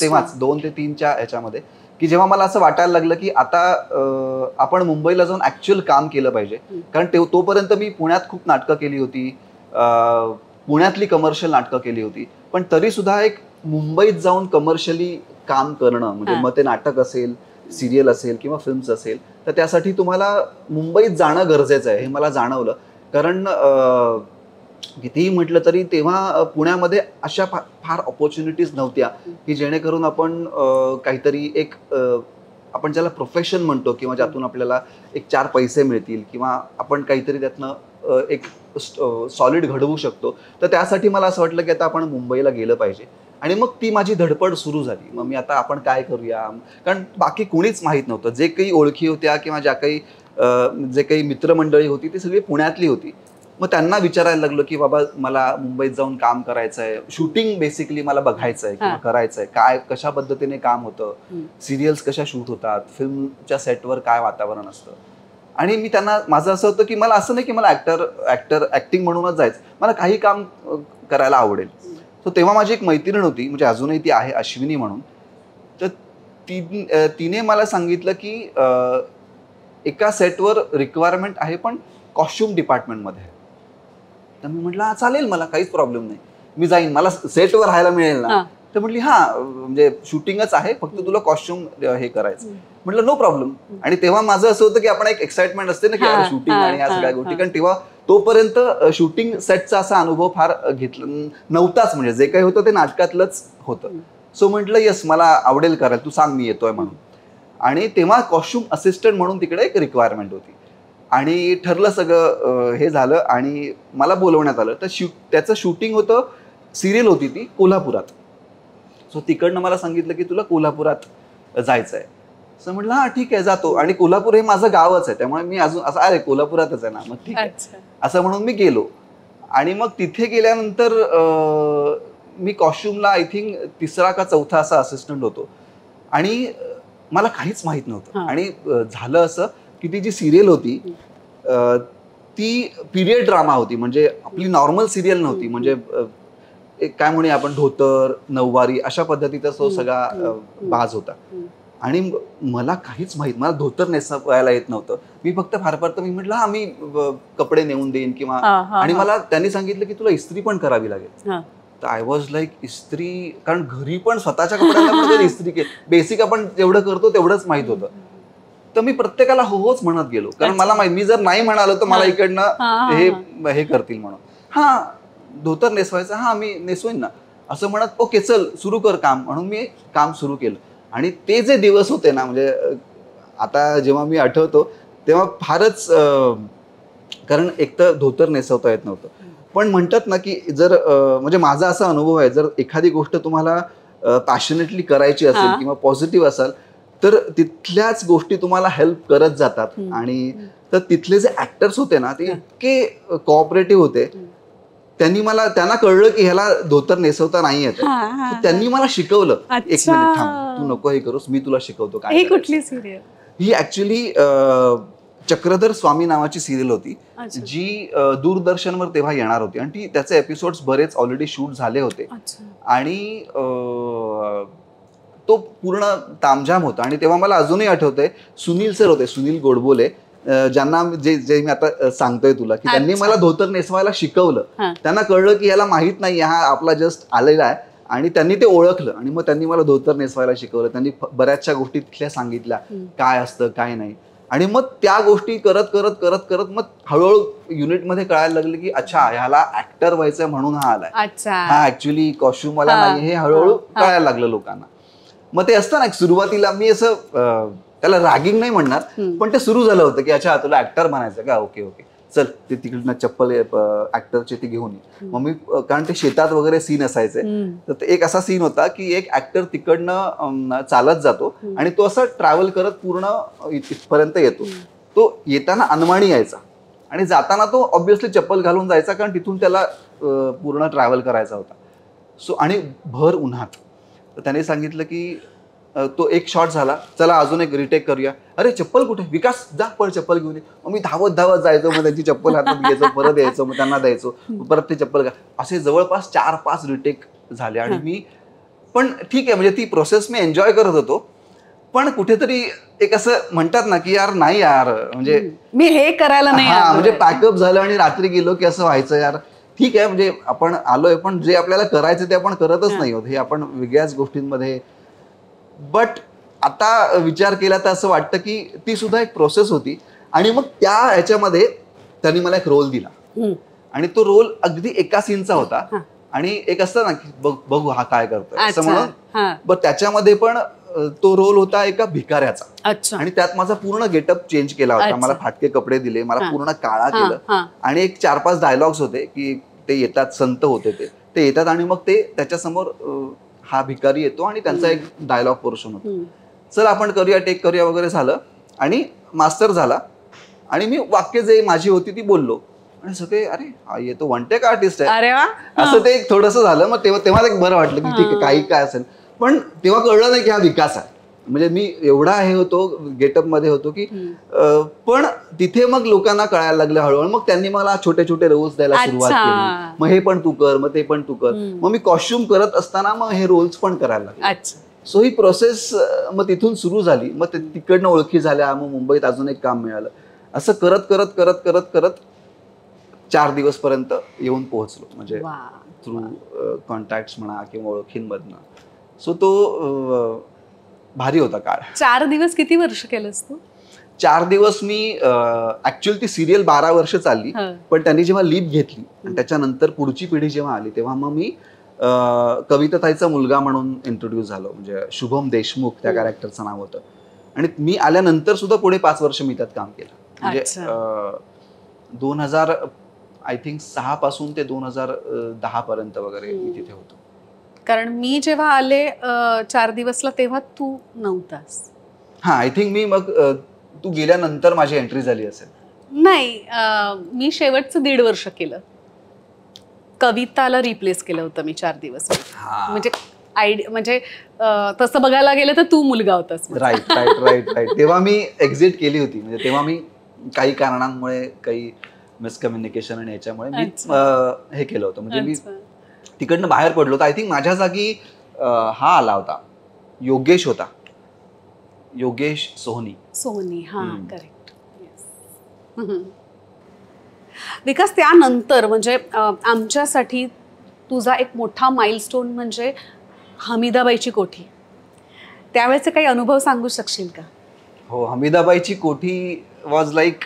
तेव्हाच 2 ते 3च्या ह्याच्यामध्ये, की जेव्हा मला असं वाटायला लागलं की आता आपण मुंबईला जाऊन ऍक्च्युअल काम केलं पाहिजे. कारण तोपर्यंत मी पुण्यात खूप नाटकं केली होती, पुण्यातली कमर्शियल नाटकं केली होती, पण तरी सुद्धा एक मुंबईत जाऊन कमर्शियली काम करणं, म्हणजे मग ते नाटक असेल, सिरियल असेल किंवा फिल्म्स असेल, तर त्यासाठी तुम्हाला मुंबईत जाणं गरजेचं आहे हे मला जाणवलं. कारण कितीही म्हटलं तरी तेव्हा पुण्यामध्ये अशा फार ऑपॉर्च्युनिटीज नव्हत्या की जेणेकरून आपण काहीतरी एक आपण ज्याला प्रोफेशन म्हणतो किंवा ज्यातून आपल्याला एक 4 पैसे मिळतील किंवा आपण काहीतरी त्यातनं एक सॉलिड घडवू शकतो. तर त्यासाठी मला असं वाटलं की आता आपण मुंबईला गेलं पाहिजे, आणि मग ती माझी धडपड सुरू झाली. मग मी आता आपण काय करूया, कारण बाकी कोणीच माहीत नव्हतं. जे काही ओळखी होत्या किंवा जे काही मित्रमंडळी होती ती सगळी पुण्यातली होती. मग त्यांना विचारायला लागलो की बाबा मला मुंबईत जाऊन काम करायचं आहे, शूटिंग बेसिकली मला बघायचं आहे किंवा करायचं आहे, काय कशा पद्धतीने काम होतं, सिरियल्स कशा शूट होतात, फिल्मच्या सेटवर काय वातावरण असतं. आणि मी त्यांना, माझं असं होतं की मला असं नाही की मला ऍक्टिंग म्हणूनच जायचं, मला काही काम करायला आवडेल. सो तेव्हा माझी एक मैत्रीण होती, म्हणजे अजूनही ती आहे, अश्विनी म्हणून. तर तिने मला सांगितलं की एका सेटवर रिक्वायरमेंट आहे पण कॉस्ट्युम डिपार्टमेंटमध्ये. तर मी म्हटलं चालेल, मला काहीच प्रॉब्लेम नाही, मी जाईन, मला सेटवर राहायला मिळेल ना. तर म्हटली म्हणजे शूटिंगच आहे, फक्त तुला कॉस्ट्युम हे करायचं. म्हटलं नो प्रॉब्लेम. आणि तेव्हा माझं असं होतं की आपण एक एक्साइटमेंट असते ना की शूटिंग आणि ह्या सगळ्या गोष्टी, कारण तेव्हा तोपर्यंत शूटिंग सेटचा असा अनुभव फार घेतला नव्हताच, म्हणजे जे काही होतं ते नाटकातलंच होतं. सो म्हटलं येस, मला आवडेल करायला, तू सांग, मी येतोय म्हणून. आणि तेव्हा कॉस्ट्युम असिस्टंट म्हणून तिकडे एक रिक्वायरमेंट होती, आणि ठरलं सगळं, हे झालं आणि मला बोलवण्यात आलं. तर त्याचं शूटिंग होतं, सिरियल होती ती कोल्हापुरात. सो तिकडनं मला सांगितलं की तुला कोल्हापुरात जायचंय. असं म्हटलं हा ठीक आहे जातो. आणि कोल्हापूर हे माझं गावच आहे, त्यामुळे मी अजून असं अरे कोल्हापुरातच आहे ना, मग ठीक आहे असं म्हणून मी गेलो. आणि मग तिथे गेल्यानंतर मी कॉस्ट्युमला आय थिंक 3रा का 4था असा असिस्टंट होतो. आणि मला काहीच माहित नव्हतं. आणि झालं असं की ती जी सिरियल होती ती पिरियड ड्रामा होती, म्हणजे आपली नॉर्मल सिरियल नव्हती. म्हणजे एक काय म्हणूया आपण धोतर नऊवारी अशा पद्धतीचा तो सगळा बाज होता. आणि मला काहीच माहित, मला धोतर नेसवायला येत नव्हतं. मी फक्त फार फार तर मी म्हटलं हा मी कपडे नेऊन देईन किंवा. आणि मला त्यांनी सांगितलं की तुला इस्त्री पण करावी लागेल. तर आय वॉज लाईक इस्त्री, कारण घरी पण स्वतःच्या कपड्यांना पण इस्त्री केली, बेसिक आपण जेवढं करतो तेवढंच माहित होतं. तर मी प्रत्येकाला होच म्हणत गेलो, कारण मला माहिती मी जर नाही म्हणालो तर मला इकडनं हे करतील म्हणून. हा धोतर नेसवायचं, हा मी नेसवेन ना असं म्हणत ओके चल सुरू कर काम, म्हणून मी काम सुरू केलं. आणि ते जे दिवस होते ना, म्हणजे आता जेव्हा मी आठवतो तेव्हा फारच, कारण एक तर धोतर नेसवता येत नव्हतं. पण म्हणतात ना की जर म्हणजे माझा असा अनुभव आहे, जर एखादी गोष्ट तुम्हाला पॅशनेटली करायची असेल किंवा पॉझिटिव्ह असाल तर तिथल्याच गोष्टी तुम्हाला हेल्प करत जातात. आणि तर तिथले जे ऍक्टर्स होते ना ते इतके कोऑपरेटिव्ह होते. त्यांना कळलं की ह्याला धोतर नेसवता नाही येत, त्यांनी मला शिकवलं. एक मिनिट थांब, तू नको हे करूस, मी तुला शिकवतो काय. कुठली सिरियल ही ऍक्च्युली चक्रधर स्वामी नावाची सिरियल होती, जी दूरदर्शनवर तेव्हा येणार होती. आणि त्याचे एपिसोड्स बरेच ऑलरेडी शूट झाले होते. आणि तो पूर्ण तामझाम होता. आणि तेव्हा मला अजूनही आठवतंय सुनील सर होते, सुनील गोडबोले, ज्यांना जे मी आता सांगतोय तुला की त्यांनी मला धोतर नेसवायला शिकवलं. त्यांना कळलं की याला माहित नाही हा आपला जस्ट आलेला आहे, आणि त्यांनी ते ओळखलं. आणि मग त्यांनी मला धोतर नेसवायला शिकवलं. त्यांनी बऱ्याचशा गोष्टी तिथल्या सांगितल्या, काय असतं काय नाही. आणि मग त्या गोष्टी करत करत करत करत मग हळूहळू युनिटमध्ये कळायला लागले की अच्छा ह्याला ऍक्टर व्हायचंय म्हणून हा आलाय, हा ऍक्च्युली कॉस्ट्युम वाला नाही, हे हळूहळू कळायला लागलं लोकांना. मग ते असतं ना सुरुवातीला मी असं त्याला रॅगिंग नाही म्हणणार, पण ते सुरू झालं होतं की अच्छा तुला ऍक्टर बनायचं का, ओके ओके चल ते तिकडनं चप्पल ऍक्टरचे ते घेऊन ये. मग मी, कारण ते शेतात वगैरे सीन असायचे, तर एक असा सीन होता की एक ऍक्टर तिकडनं चालत जातो आणि तो असं ट्रॅव्हल करत पूर्ण इथपर्यंत येतो. तो येताना अनवाणी यायचा आणि जाताना तो ऑब्व्हियसली चप्पल घालून जायचा, कारण तिथून त्याला पूर्ण ट्रॅव्हल करायचा होता. सो आणि भर उन्हात. तर त्याने सांगितलं की तो एक शॉट झाला, चला अजून एक रिटेक करूया. अरे चप्पल कुठे, विकास जा पण चप्पल घेऊन ये. मग मी धावत धावत जायचो, मग त्यांची चप्पल हातात घ्यायचो, परत यायचो, मग त्यांना द्यायचो, परत ते चप्पल असे जवळपास 4-5 रिटेक झाले. आणि मी पण ठीक आहे, म्हणजे ती प्रोसेस मी एन्जॉय करत होतो. पण कुठेतरी एक असं म्हणतात ना की यार नाही यार, म्हणजे मी हे करायला नाही, म्हणजे पॅकअप झालं आणि रात्री गेलो की असं व्हायचं यार ठीक आहे, म्हणजे आपण आलोय पण जे आपल्याला करायचं ते आपण करतच नाही होत, हे आपण वेगळ्याच गोष्टींमध्ये. बट आता विचार केला तर असं वाटतं की ती सुद्धा एक प्रोसेस होती. आणि मग त्या ह्याच्यामध्ये त्यांनी मला एक रोल दिला, आणि तो रोल अगदी एका सीनचा होता. आणि एक असतं ना की बघू हा काय करतोय असं म्हणून. बट त्याच्यामध्ये पण तो रोल होता एका भिकाऱ्याचा. आणि त्यात माझा पूर्ण गेटअप चेंज केला होता. मला फाटके कपडे दिले, मला पूर्ण काळा केलं, आणि एक 4-5 डायलॉग्स होते की ते येतात, संत होते ते येतात, आणि मग ते त्याच्यासमोर हा भिकारी येतो आणि त्यांचा एक डायलॉग पोर्शन होतो. चल आपण करूया, टेक करूया वगैरे झालं, आणि मास्टर झाला. आणि मी वाक्य जे माझी होती ती बोललो, आणि सगळे अरे हा ये तो वन टेक आर्टिस्ट आहे असं ते थोडंसं झालं. मग तेव्हा एक बरं वाटलं की ठीक आहे काही काय असेल. पण तेव्हा कळलं नाही की हा विकास आहे, म्हणजे मी एवढा हे होतो गेटअप मध्ये होतो की. पण तिथे मग लोकांना कळायला लागलं हळूहळू. मग त्यांनी मला छोटे छोटे रोल्स द्यायला सुरुवात केली. मग हे पण तू कर, मग ते पण तू कर. मग मी कॉस्ट्युम करत असताना मग हे रोल्स पण करायला लागले. सो ही प्रोसेस मग तिथून सुरू झाली. मग तिकडनं ओळखी झाल्या, मग मुंबईत अजून एक काम मिळालं. असं करत करत करत करत करत 4 दिवस पर्यंत येऊन पोहोचलो, म्हणजे थ्रू कॉन्टॅक्ट म्हणा किंवा ओळखींमधनं. सो तो भारी होता काळ. 4 दिवस किती वर्ष केलंस तू? 4 दिवस मी ऍक्च्युअली ती सिरियल 12 वर्ष चालली, पण त्यांनी जेव्हा लीप घेतली आणि त्याच्यानंतर पुढची पिढी जेव्हा आली तेव्हा मग मी कविताताईचा मुलगा म्हणून इंट्रोड्यूस झालो. म्हणजे शुभम देशमुख त्या कॅरेक्टरचं नाव होतं. आणि मी आल्यानंतर सुद्धा पुढे 5 वर्ष मी त्यात काम केलं. म्हणजे 2000 आय थिंक 6 पासून ते 2010 पर्यंत वगैरे मी तिथे होतो. कारण मी जेव्हा आले 4 दिवसला तेव्हा तू नव्हतास. हा, आय थिंक मी मग तू गेल्यानंतर माझी एंट्री झाली असेल. नाही, मी शेवटचं 1.5 वर्ष केलं. कविताला रिप्लेस केलं होतं मी 4 दिवस. म्हणजे म्हणजे तसं बघायला गेलं तर तू मुलगा होतास. Right right right right. तेव्हा मी एक्झिट केली होती. म्हणजे तेव्हा मी काही कारणांमुळे, काही मिसकम्युनिकेशन आणि याच्यामुळे मी हे केलं होतं. म्हणजे मी तिकडनं बाहेर पडलो होतो. आय थिंक माझ्या जागी हा आला होता, योगेश होता, योगेश सोहनी. हा, करेक्ट. विकास, त्यानंतर म्हणजे आमच्यासाठी तुझा एक मोठा माइलस्टोन म्हणजे हमीदाबाईची कोठी. त्यावेळेचे काही अनुभव सांगू शकशील का? हो, हमीदाबाईची कोठी वॉज लाईक,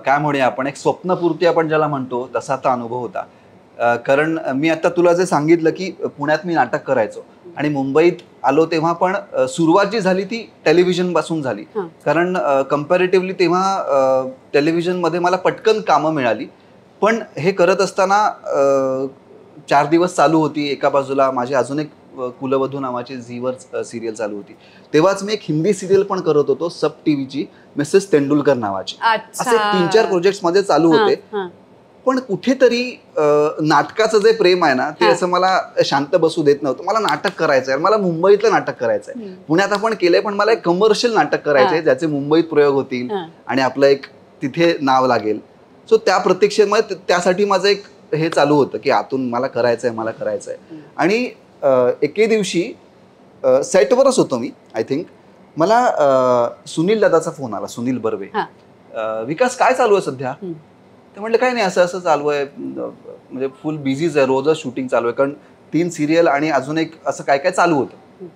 काय म्हणूया आपण, एक स्वप्नपूर्ती आपण ज्याला म्हणतो तसा तो अनुभव होता. कारण मी आता तुला जे सांगितलं की पुण्यात मी नाटक करायचो आणि मुंबईत आलो तेव्हा पण सुरुवात जी झाली ती टेलिव्हिजन पासून झाली. कारण कम्पॅरेटिव्हली तेव्हा टेलिव्हिजनमध्ये मला पटकन कामं मिळाली. पण हे करत असताना 4 दिवस चालू होती, एका बाजूला माझी अजून एक कुलवधू नावाची झीवर सिरियल चालू होती. तेव्हाच मी एक हिंदी सिरियल पण करत होतो, सब टीव्हीची, मिसेस तेंडुलकर नावाची. असे 3-4 प्रोजेक्ट्स मध्ये चालू होते. पण कुठेतरी नाटकाचं जे प्रेम आहे ना, ते असं मला शांत बसू देत नव्हतं. मला नाटक करायचंय, मला मुंबईतलं नाटक करायचंय. पुण्यात आपण केलंय, पण मला एक कमर्शियल नाटक करायचंय ज्याचे मुंबईत प्रयोग होतील आणि आपलं एक तिथे नाव लागेल. सो त्या प्रतीक्षेमध्ये त्यासाठी माझं एक हे चालू होतं की आतून मला करायचंय. आणि एके दिवशी सेटवरच होतो मी, आय थिंक, मला सुनील दादाचा फोन आला, सुनील बर्वे. विकास, काय चालू आहे सध्या? ते म्हटलं काय नाही, असं चालू आहे, म्हणजे फुल बिझीच आहे, रोजच शूटिंग चालू आहे, कारण 3 सिरियल आणि अजून एक असं काय काय चालू होतं.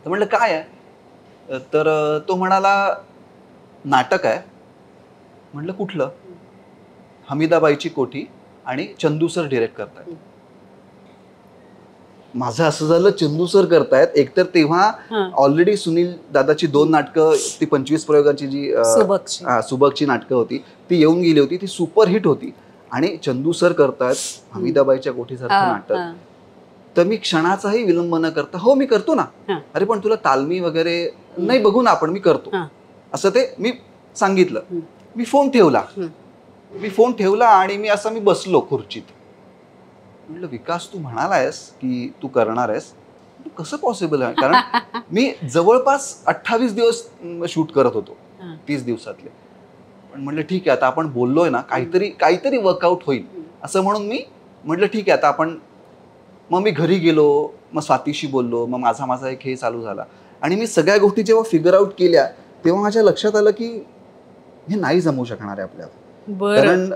तर म्हटलं काय आहे? तर तो म्हणाला नाटक आहे. म्हटलं कुठलं? हमीदाबाईची कोठी आणि चंदू सर डिरेक्ट करतायत. माझं असं झालं, चंदू सर करतायत. एकतर तेव्हा ऑलरेडी सुनील दादाची 2 नाटकं, ती 25 प्रयोगांची जी सुबकची नाटकं होती ती येऊन गेली होती, ती सुपरहिट होती. आणि चंदू सर करतायत हमीदाबाईच्या कोठीसारखं नाटक. तर मी क्षणाचाही विलंब न करता, हो मी करतो ना. अरे पण तुला तालमी वगैरे नाही, बघू ना आपण, मी करतो, असं ते मी सांगितलं. मी फोन ठेवला आणि मी बसलो खुर्चीत. म्हटलं विकास, तू म्हणालायस की तू करणार आहेस, कसं पॉसिबल आहे? कारण मी जवळपास 28 दिवस शूट करत होतो, 30 दिवसातले. पण म्हटलं ठीक आहे, आता आपण बोललोय ना, काहीतरी वर्कआउट होईल, असं म्हणून मी म्हटलं ठीक आहे आता आपण. मग मी घरी गेलो, मग स्वातीशी बोललो, मग माझा एक हे चालू झाला. आणि मी सगळ्या गोष्टी जेव्हा फिगर आउट केल्या तेव्हा माझ्या लक्षात आलं की हे नाही जमू शकणार आहे आपल्याला. कारण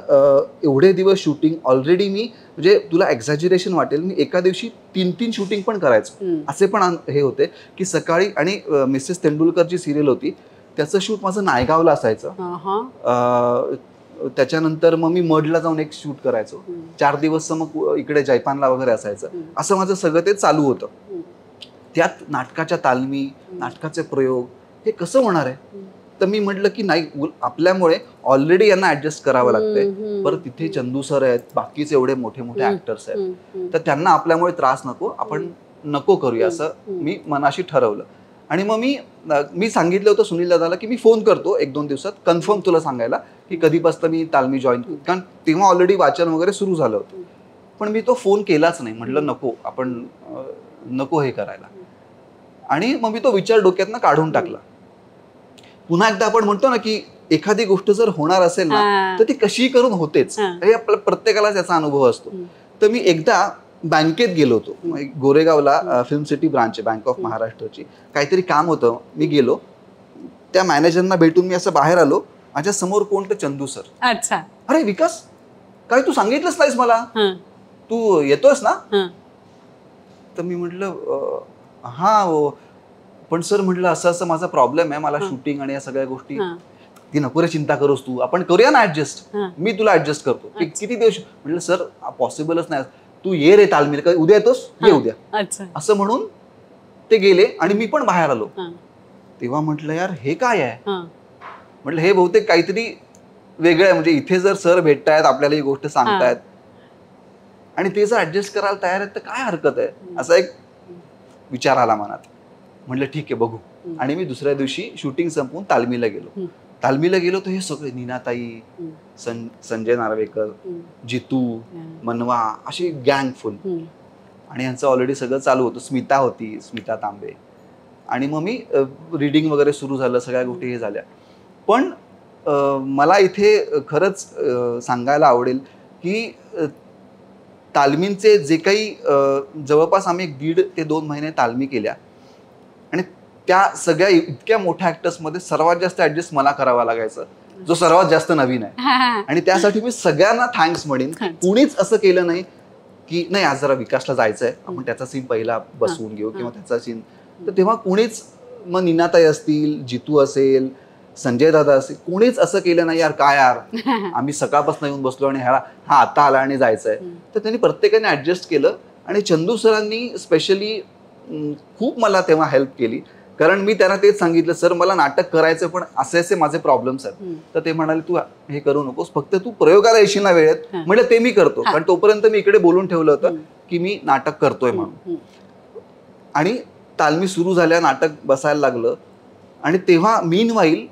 एवढे दिवस शूटिंग ऑलरेडी मी, म्हणजे तुला एक्झॅजरेशन वाटेल, मी एका दिवशी 3-3 शूटिंग पण करायचो. असे पण हे होते की सकाळी, आणि मिसेस तेंडुलकरची सिरियल होती, त्याचं शूट माझं नायगावला असायचं. त्याच्यानंतर मग मी मडला जाऊन एक शूट करायचो. 4 दिवस मग इकडे जयपानला वगैरे असायचं. असं माझं सगळं ते चालू होतं. त्यात नाटकाच्या तालमी, नाटकाचे प्रयोग, हे कसं होणार आहे? तर मी म्हटलं की नाही, आपल्यामुळे ऑलरेडी यांना ऍडजस्ट करावं लागतंय. परत तिथे चंदू सर आहेत, बाकीचे एवढे मोठे मोठे ऍक्टर्स आहेत, तर त्यांना आपल्यामुळे त्रास नको, आपण नको करूया, असं मी मनाशी ठरवलं. आणि मग मी सांगितलं होतं सुनील दादाला की मी फोन करतो 1-2 दिवसात कन्फर्म तुला सांगायला की कधीपासून मी तालमी जॉईन करू. कारण तेव्हा ऑलरेडी वाचन वगैरे सुरू झालं होतं. पण मी तो फोन केलाच नाही. म्हटलं नको, आपण नको हे करायला. आणि मग मी तो विचार डोक्यातनं काढून टाकला. पुन्हा एकदा आपण म्हणतो ना की एखादी गोष्ट जर होणार असेल ना तर ती कशी करून होतेच, हे आपल्या प्रत्येकालाच याचा अनुभव असतो. तर मी एकदा बँकेत गेलो होतो, गोरेगावला फिल्म सिटी ब्रांच आहे बँक ऑफ महाराष्ट्राची. काहीतरी काम होतं, मी गेलो, त्या मॅनेजरना भेटून मी असं बाहेर आलो. माझ्या समोर कोण? तर चंदू सर. अच्छा. अरे विकास, काय तू सांगितलंच नाहीस मला, तू येतोस ना? तर मी म्हटलं हा, पण सर म्हटलं असं माझा प्रॉब्लेम आहे, मला शूटिंग आणि या सगळ्या गोष्टी. ती नको रे चिंता करूस तू, आपण करूया ना ऍडजस्ट, मी तुला ऍडजस्ट करतो. किती दिवस? म्हटलं सर पॉसिबलच नाही, तू ये रे तालमीला, उद्या येतोस? ये उद्या. असं म्हणून ते गेले आणि मी पण बाहेर आलो. तेव्हा म्हटलं यार हे काय आहे? म्हटलं हे बहुतेक काहीतरी वेगळं आहे, म्हणजे इथे जर सर भेटतायत, आपल्याला ही गोष्ट सांगतायत. आणि ते जर ऍडजस्ट करायला तयार आहेत तर काय हरकत आहे, असा एक विचार आला मनात. म्हटलं ठीक आहे बघू. आणि मी दुसऱ्या दिवशी शूटिंग संपवून तालमीला गेलो. तालमीला गेलो तर हे सगळे नीनाताई, संजय नार्वेकर, जितू, मनवा, अशी गँग फुल. आणि यांचं ऑलरेडी सगळं चालू होतं. स्मिता होती, स्मिता तांबे. आणि मग मी रीडिंग वगैरे सुरू झालं, सगळ्या गोष्टी हे झाल्या. पण मला इथे खरंच सांगायला आवडेल की तालमींचे जे काही जवळपास आम्ही 1.5 ते 2 महिने तालमी केल्या आणि त्या सगळ्या इतक्या मोठ्या ऍक्टर्समध्ये सर्वात जास्त ऍडजस्ट मला करावा लागायचं, जो सर्वात जास्त नवीन आहे. आणि त्यासाठी मी सगळ्यांना थँक्स म्हणेन. कुणीच असं केलं नाही की नाही आज जरा विकासला जायचंय, आपण त्याचा सीन पहिला बसवून घेऊ किंवा त्याचा सीन. तर तेव्हा कुणीच, मग नीनाताई असतील, जितू असेल, संजय दादा असेल, कोणीच असं केलं नाही यार काय यार आम्ही सकाळपासून येऊन बसलो आणि हा आता आला आणि जायचंय. तर त्यांनी प्रत्येकाने ऍडजस्ट केलं. आणि चंदू सरांनी स्पेशली खूप मला तेव्हा हेल्प केली. कारण मी त्यांना तेच सांगितलं, सर मला नाटक करायचं पण असे असे माझे प्रॉब्लेम्स आहेत. तर ते म्हणाले तू हे करू नकोस, फक्त तू प्रयोगाला येशील ना वेळेत. म्हटलं ते मी करतो, कारण तोपर्यंत मी इकडे बोलून ठेवलं होतं की मी नाटक करतोय म्हणून. आणि तालमी सुरू झाल्या, नाटक बसायला लागलं. आणि तेव्हा मीनवाईल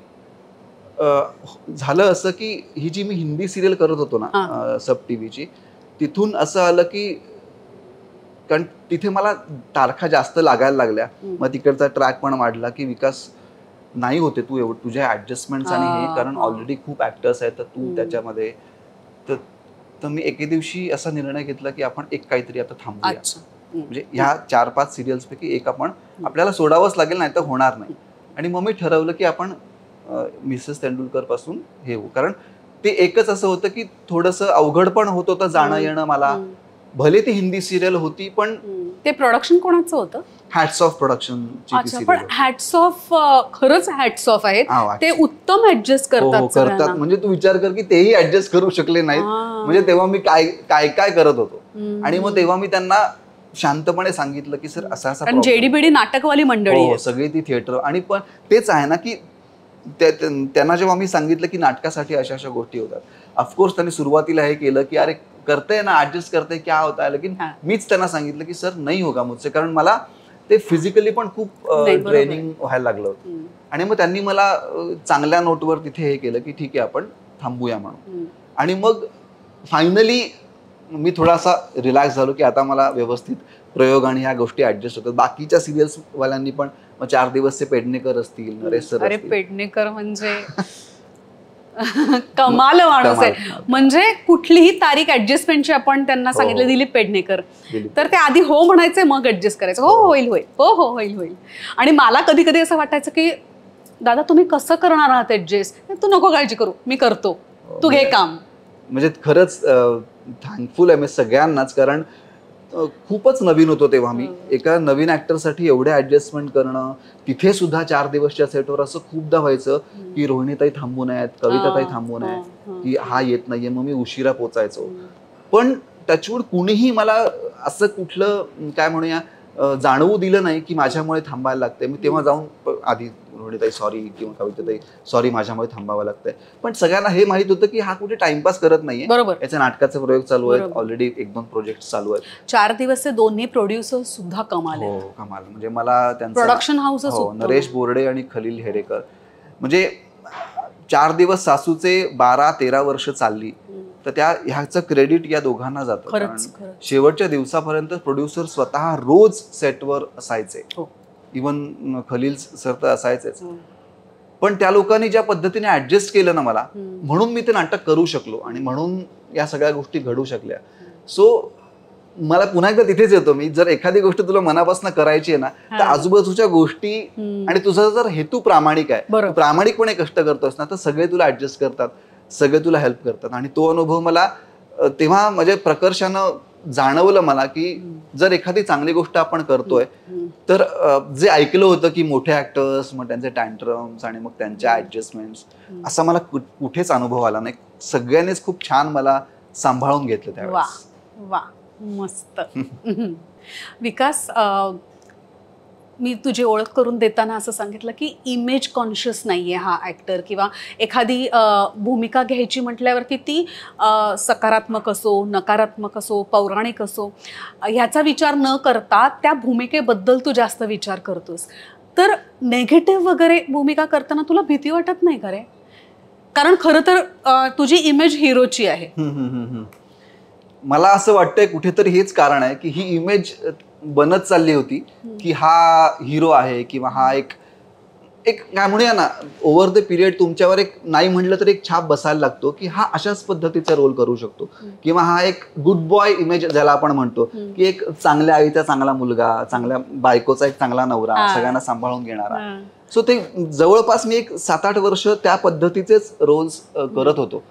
झालं असं की ही जी मी हिंदी सिरियल करत होतो ना सब टीव्हीची, तिथून असं आलं की कारण तिथे मला तारखा जास्त लागायला लागल्या. मग तिकडचा ट्रॅक पण वाढला की विकास नाही होते तू एवढं तुझ्या ऍडजस्टमेंट्स आणि हे, कारण ऑलरेडी खूप ऍक्टर्स आहेत तर तू त्याच्यामध्ये. तर मी एके दिवशी असा निर्णय घेतला की आपण एक काहीतरी आता थांबूया. म्हणजे ह्या 4-5 सिरियल्स पैकी एक आपण आपल्याला सोडावंच लागेल, नाही तर होणार नाही. आणि मग मी ठरवलं की आपण मिसेस तेंडुलकर पासून हे होऊ. कारण ते एकच असं होतं की थोडंसं अवघड पण होत होतं जाणं येणं मला. भले ती हिंदी सिरियल होती पण ते प्रोडक्शन कोणाचं होतं? Hats off production. पण हॅट्स ऑफ खरंच हॅट्स ऑफ आहेत, ते उत्तम ऍडजस्ट करतात. म्हणजे तू विचार कर की तेही ऍडजस्ट करू शकले नाहीत. म्हणजे तेव्हा मी काय काय करत होतो. आणि मग तेव्हा मी त्यांना शांतपणे सांगितलं की सर असा असा जेडीबीडी नाटकवाली मंडळी सगळी ती थिएटर. आणि पण तेच आहे ना की त्यांना जेव्हा मी सांगितलं की नाटकासाठी अशा अशा गोष्टी होतात, ऑफकोर्स त्यांनी सुरुवातीला हे केलं की अरे करते ना ऍडजस्ट करते क्या होता है, लेकिन मीच त्यांना सांगितलं की सर नाही होगा मुझसे, कारण मला ते फिजिकली पण खूप ट्रेनिंग व्हायला लागलं होतं. आणि मग त्यांनी मला चांगल्या नोटवर तिथे हे केलं की ठीक आहे आपण थांबूया म्हणून. आणि मग फायनली मी थोडासा रिलॅक्स झालो की आता मला व्यवस्थित प्रयोग आणि ह्या गोष्टी ऍडजस्ट होतात. बाकीच्या सिरियल्स वाल्यांनी पण 4 दिवसचे पेडणेकर असतील, नरेश सर. अरे पेडणेकर म्हणजे कमाल माणूस आहे. म्हणजे कुठलीही तारीख ऍडजस्टमेंटची आपण त्यांना सांगितलं दिलीप पेडणेकर, तर ते आधी हो म्हणायचे मग ऍडजस्ट करायचं. हो होईल होईल, हो हो होईल होईल. आणि मला कधी कधी असं वाटायचं की दादा तुम्ही कसं करणार आहात ऍडजस्ट, तू नको काळजी करू मी करतो, तू घे काम. म्हणजे खरंच थँकफुल आहे मी सगळ्यांनाच, कारण खूपच नवीन होतो तेव्हा मी. एका नवीन ऍक्टरसाठी एवढे ऍडजस्टमेंट करणं, तिथे सुद्धा 4 दिवसच्या सेटवर असं खूपदा व्हायचं की रोहिणीताई थांबू नयेत, कविताताई थांबू नये, की हा येत नाहीये, मग मी उशिरा पोचायचो. पण टचवूड कुणीही मला असं कुठलं काय म्हणूया जाणवू दिलं नाही की माझ्यामुळे थांबायला लागतंय. मी तेव्हा जाऊन आधी रोहिणीताई सॉरी किंवा कविताताई सॉरी माझ्यामुळे थांबावं लागतंय. पण सगळ्यांना हे माहित होतं की हा कुठे टाइमपास करत नाहीये, याच्या नाटकाचे प्रयोग चालू आहेत, ऑलरेडी 1-2 प्रोजेक्ट चालू आहेत. 4 दिवसचे दोन्ही प्रोड्युसर सुद्धा कमाल आहेत. हो कमाल. म्हणजे मला त्यांचं प्रोडक्शन हाऊस नरेश बोर्डे आणि खलील हेरेकर, म्हणजे 4 दिवस सासूचे 12-13 वर्ष चालली, तर ह्याचं क्रेडिट या दोघांना जातं. कारण शेवटच्या दिवसापर्यंत प्रोड्युसर स्वतः रोज सेटवर असायचे. इवन खलील सर तर असायचेच. पण त्या लोकांनी ज्या पद्धतीने ऍडजस्ट केलं ना मला, म्हणून मी ते नाटक करू शकलो आणि म्हणून या सगळ्या गोष्टी घडू शकल्या. सो मला पुन्हा एकदा तिथेच येतो मी, जर एखादी गोष्ट तुला मनापासून करायची आहे ना, तर आजूबाजूच्या गोष्टी आणि तुझा जर हेतू प्रामाणिक आहे, प्रामाणिकपणे कष्ट करतोस ना, तर सगळे तुला ऍडजस्ट करतात, सगळे तुला हेल्प करतात. आणि तो अनुभव मला तेव्हा म्हणजे प्रकर्षानं जाणवलं मला की जर एखादी चांगली गोष्ट आपण करतोय तर जे ऐकलं होतं की मोठे ऍक्टर्स मग त्यांचे टँट्रम्स आणि मग त्यांच्या ऍडजस्टमेंट्स, असा मला कुठेच अनुभव आला नाही. सगळ्यांनीच खूप छान मला सांभाळून घेतलं त्यावेळेस. वा वा मस्त. विकास, मी तुझी ओळख करून देताना असं सांगितलं की इमेज कॉन्शियस नाही आहे हा ॲक्टर, किंवा एखादी भूमिका घ्यायची म्हटल्यावरती ती सकारात्मक असो, नकारात्मक असो, पौराणिक असो, ह्याचा विचार न करता त्या भूमिकेबद्दल तू जास्त विचार करतोस. तर नेगेटिव्ह वगैरे भूमिका करताना तुला भीती वाटत नाही का रे? कारण खरं तर तुझी इमेज हिरोची आहे. मला असं वाटतंय कुठेतरी हेच कारण आहे की ही इमेज बनत चालली होती की हा हिरो आहे, किंवा हा एक काय म्हणूया ना, ओव्हर द पिरियड तुमच्यावर एक नाही म्हटलं तर एक छाप बसायला लागतो की हा अशाच पद्धतीचा रोल करू शकतो, किंवा हा एक गुड बॉय इमेज ज्याला आपण म्हणतो की एक चांगल्या आईचा चांगला मुलगा, चांगल्या बायकोचा एक चांगला नवरा, सगळ्यांना सांभाळून घेणारा. सो ते जवळपास मी एक 7-8 वर्ष त्या पद्धतीचेच रोल्स करत होतो.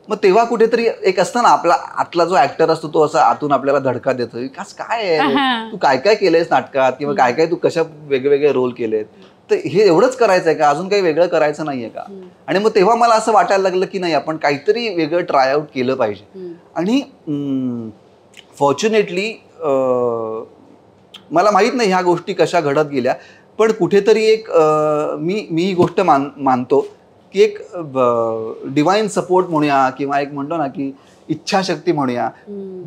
मग तेव्हा कुठेतरी एक असतं ना, आपला आतला जो ऍक्टर असतो तो असा आतून आपल्याला धडका देतो, विकास काय आहे, तू काय काय केलंयस नाटकात, किंवा काय काय तू कशा वेगवेगळे रोल केलेत, तर हे एवढंच करायचंय का, अजून काही वेगळं करायचं नाहीये का? आणि मग तेव्हा मला असं वाटायला लागलं की नाही, आपण काहीतरी वेगळं ट्राय आउट केलं पाहिजे. आणि फॉर्च्युनेटली मला माहित नाही ह्या गोष्टी कशा घडत गेल्या, पण कुठेतरी एक मी ही गोष्ट मानतो की एक डिवाइन सपोर्ट म्हणूया, किंवा एक म्हणतो ना की इच्छाशक्ती म्हणूया,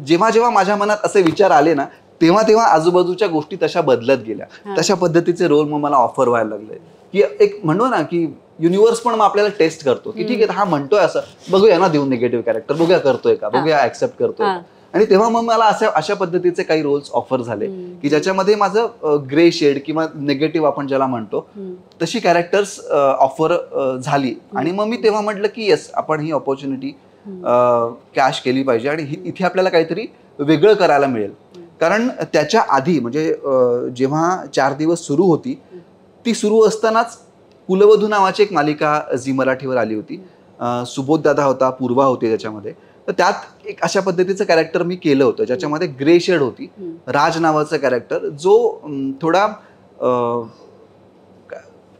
जेव्हा जेव्हा माझ्या मनात असे विचार आले ना, तेव्हा तेव्हा आजूबाजूच्या गोष्टी तशा बदलत गेल्या. तशा पद्धतीचे रोल मग मला ऑफर व्हायला लागले की एक म्हणतो ना की युनिव्हर्स पण मग आपल्याला टेस्ट करतो की ठीक आहे, हा म्हणतोय असं, बघूया ना देऊन निगेटिव्ह कॅरेक्टर, बघूया करतोय का, बघूया ऍक्सेप्ट करतोय. आणि तेव्हा मग मला अशा पद्धतीचे काही रोल्स ऑफर झाले की ज्याच्यामध्ये माझं ग्रे शेड किंवा निगेटिव्ह आपण ज्याला म्हणतो तशी कॅरेक्टर्स ऑफर झाली. आणि मग मी तेव्हा म्हटलं की येस, आपण ही ऑपॉर्च्युनिटी कॅश केली पाहिजे आणि इथे आपल्याला काहीतरी वेगळं करायला मिळेल. कारण त्याच्या आधी म्हणजे जेव्हा 4 दिवस सुरू होती, ती सुरू असतानाच कुलवधू नावाची एक मालिका झी मराठीवर आली होती. सुबोध दादा होता, पूर्वा होती त्याच्यामध्ये. तर त्यात एक अशा पद्धतीचं कॅरेक्टर मी केलं होतं ज्याच्यामध्ये ग्रे शेड होती. राज नावाचं कॅरेक्टर जो थोडा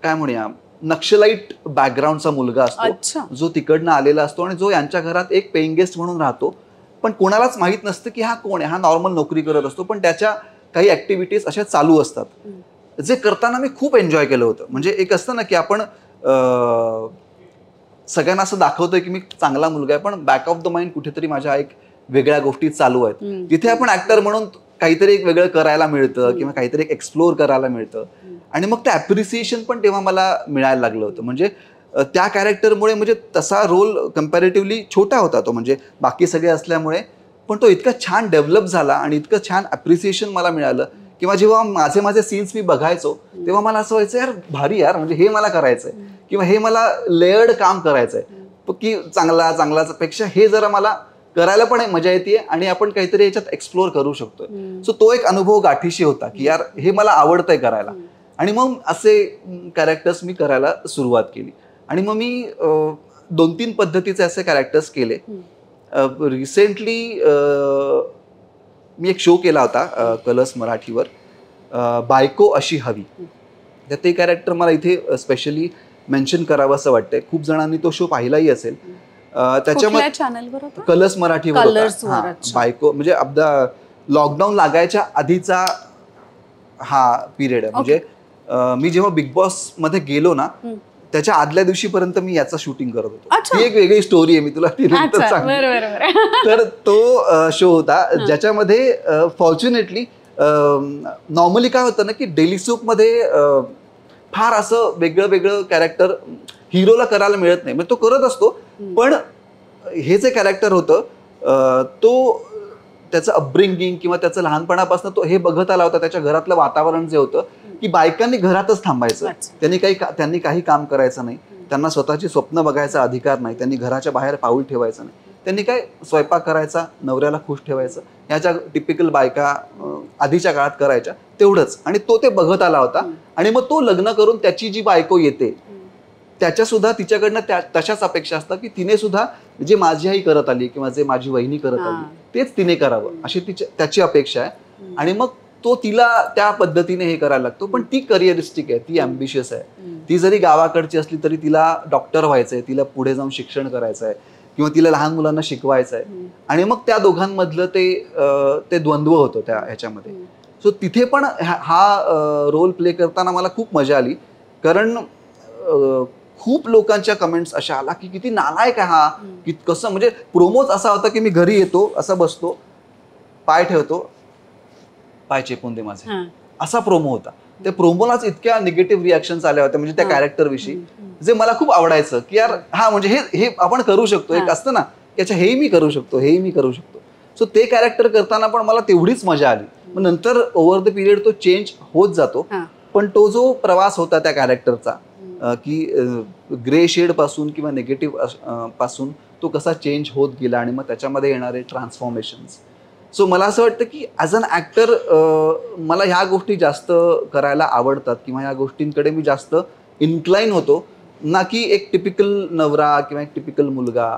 काय म्हणूया नक्षलाईट बॅकग्राऊंडचा मुलगा असतो, जो तिकडनं आलेला असतो आणि जो यांच्या घरात एक पेइंग गेस्ट म्हणून राहतो. पण कोणालाच माहित नसतं की हा कोण आहे. हा नॉर्मल नोकरी करत असतो, पण त्याच्या काही ऍक्टिव्हिटीज अशा चालू असतात, जे करताना मी खूप एन्जॉय केलं होतं. म्हणजे एक असतं ना की आपण सगळ्यांना असं दाखवतोय की मी चांगला मुलगा आहे, पण बॅक ऑफ द माइंड कुठेतरी माझ्या एक वेगळ्या गोष्टी चालू आहेत. तिथे आपण ऍक्टर म्हणून काहीतरी एक वेगळं करायला मिळतं किंवा काहीतरी एक एक्सप्लोर करायला मिळतं. आणि मग ते अप्रिसिएशन पण तेव्हा मला मिळायला लागलं होतं. म्हणजे त्या कॅरेक्टरमुळे, म्हणजे तसा रोल कम्पॅरेटिव्हली छोटा होता तो, म्हणजे बाकी सगळे असल्यामुळे, पण तो इतका छान डेव्हलप झाला आणि इतकं छान अप्रिसिएशन मला मिळालं. किंवा जेव्हा माझे सीन्स मी बघायचो तेव्हा मला असं व्हायचं, यार भारी यार, म्हणजे हे मला करायचंय, किंवा हे मला लेयर्ड काम करायचंय, की चांगलाच पेक्षा हे जरा मला करायला पण मजा येते आणि आपण काहीतरी याच्यात एक्सप्लोर करू शकतोय. सो तो एक अनुभव गाठीशी होता की यार हे मला आवडतंय करायला. आणि मग असे कॅरेक्टर्स मी करायला सुरुवात केली. आणि मग मी 2-3 पद्धतीचे असे कॅरेक्टर्स केले. रिसेंटली मी एक शो केला होता कलर्स मराठीवर, बायको अशी हवी. तर ते कॅरेक्टर मला इथे स्पेशली मेन्शन करावं असं वाटतंय. खूप जणांनी तो शो पाहिलाही असेल. त्याच्यामध्ये कलर्स मराठीवर बायको, म्हणजे अगदा लॉकडाऊन लागायच्या आधीचा हा पिरियड आहे. म्हणजे मी जेव्हा बिग बॉस मध्ये गेलो ना, त्याच्या आदल्या दिवशीपर्यंत मी याचा शूटिंग करत होतो. ती एक वेगळी स्टोरी आहे, मी तुला ती नंतर सांगेन. तर तो शो होता ज्याच्यामध्ये फॉर्च्युनेटली नॉर्मली काय होतं ना की डेली सोप मध्ये फार असं वेगळं कॅरेक्टर हिरोला करायला मिळत नाही. म्हणजे तो करत असतो, पण हे जे कॅरेक्टर होतं तो त्याचं अपब्रिंगिंग किंवा त्याचं लहानपणापासून तो हे बघत आला होता. त्याच्या घरातलं वातावरण जे होतं की बायकांनी घरातच थांबायचं, त्यांनी काही काम करायचं नाही, त्यांना स्वतःची स्वप्न बघायचा अधिकार नाही, त्यांनी घराच्या बाहेर पाऊल ठेवायचं नाही, त्यांनी काय स्वयंपाक करायचा, नवऱ्याला खुश ठेवायचं, ह्याच्या टिपिकल बायका आधीच्या काळात करायच्या, तेवढंच. आणि तो ते बघत आला होता. आणि मग तो लग्न करून त्याची जी बायको येते त्याच्या सुद्धा तिच्याकडनं तशाच अपेक्षा असतात की तिने सुद्धा जे माझी आई करत आली किंवा जे माझी वहिनी करत आली तेच तिने करावं, अशी त्याची अपेक्षा आहे. आणि मग तो तिला त्या पद्धतीने हे करायला लागतो. पण ती करिअरिस्टिक आहे, ती अम्बिशियस आहे. ती जरी गावाकडची असली तरी तिला डॉक्टर व्हायचंय, तिला पुढे जाऊन शिक्षण करायचं आहे किंवा तिला लहान मुलांना शिकवायचं आहे. आणि मग त्या दोघांमधलं ते द्वंद्व होतं त्या ह्याच्यामध्ये. सो तिथे पण हा रोल प्ले करताना मला खूप मजा आली, कारण खूप लोकांच्या कमेंट्स अशा आला की किती नालायक आहे हा, की कसं, म्हणजे प्रोमोच असा होता की मी घरी येतो, असा बसतो, पाय ठेवतो, पाय चेपून दे माझे, असा प्रोमो होता. त्या प्रोमोलाच इतक्या निगेटिव्ह रिॲक्शन्स आल्या होत्या म्हणजे त्या कॅरेक्टर विषयी, जे मला खूप आवडायचं की यार हा म्हणजे हे आपण करू शकतो, एक असतं ना याच्या हेही मी करू शकतो, हेही मी करू शकतो. सो ते कॅरेक्टर करताना पण मला तेवढीच मजा आली. मग नंतर ओव्हर द पिरियड तो चेंज होत जातो, पण तो जो प्रवास होता त्या कॅरेक्टरचा की ग्रे शेड पासून किंवा निगेटिव्ह पासून तो कसा चेंज होत गेला आणि मग त्याच्यामध्ये येणारे ट्रान्सफॉर्मेशन्स. सो मला असं वाटतं की ॲज अन ॲक्टर मला ह्या गोष्टी जास्त करायला आवडतात किंवा ह्या गोष्टींकडे मी जास्त इन्क्लाइन होतो, ना की एक टिपिकल नवरा किंवा एक टिपिकल मुलगा.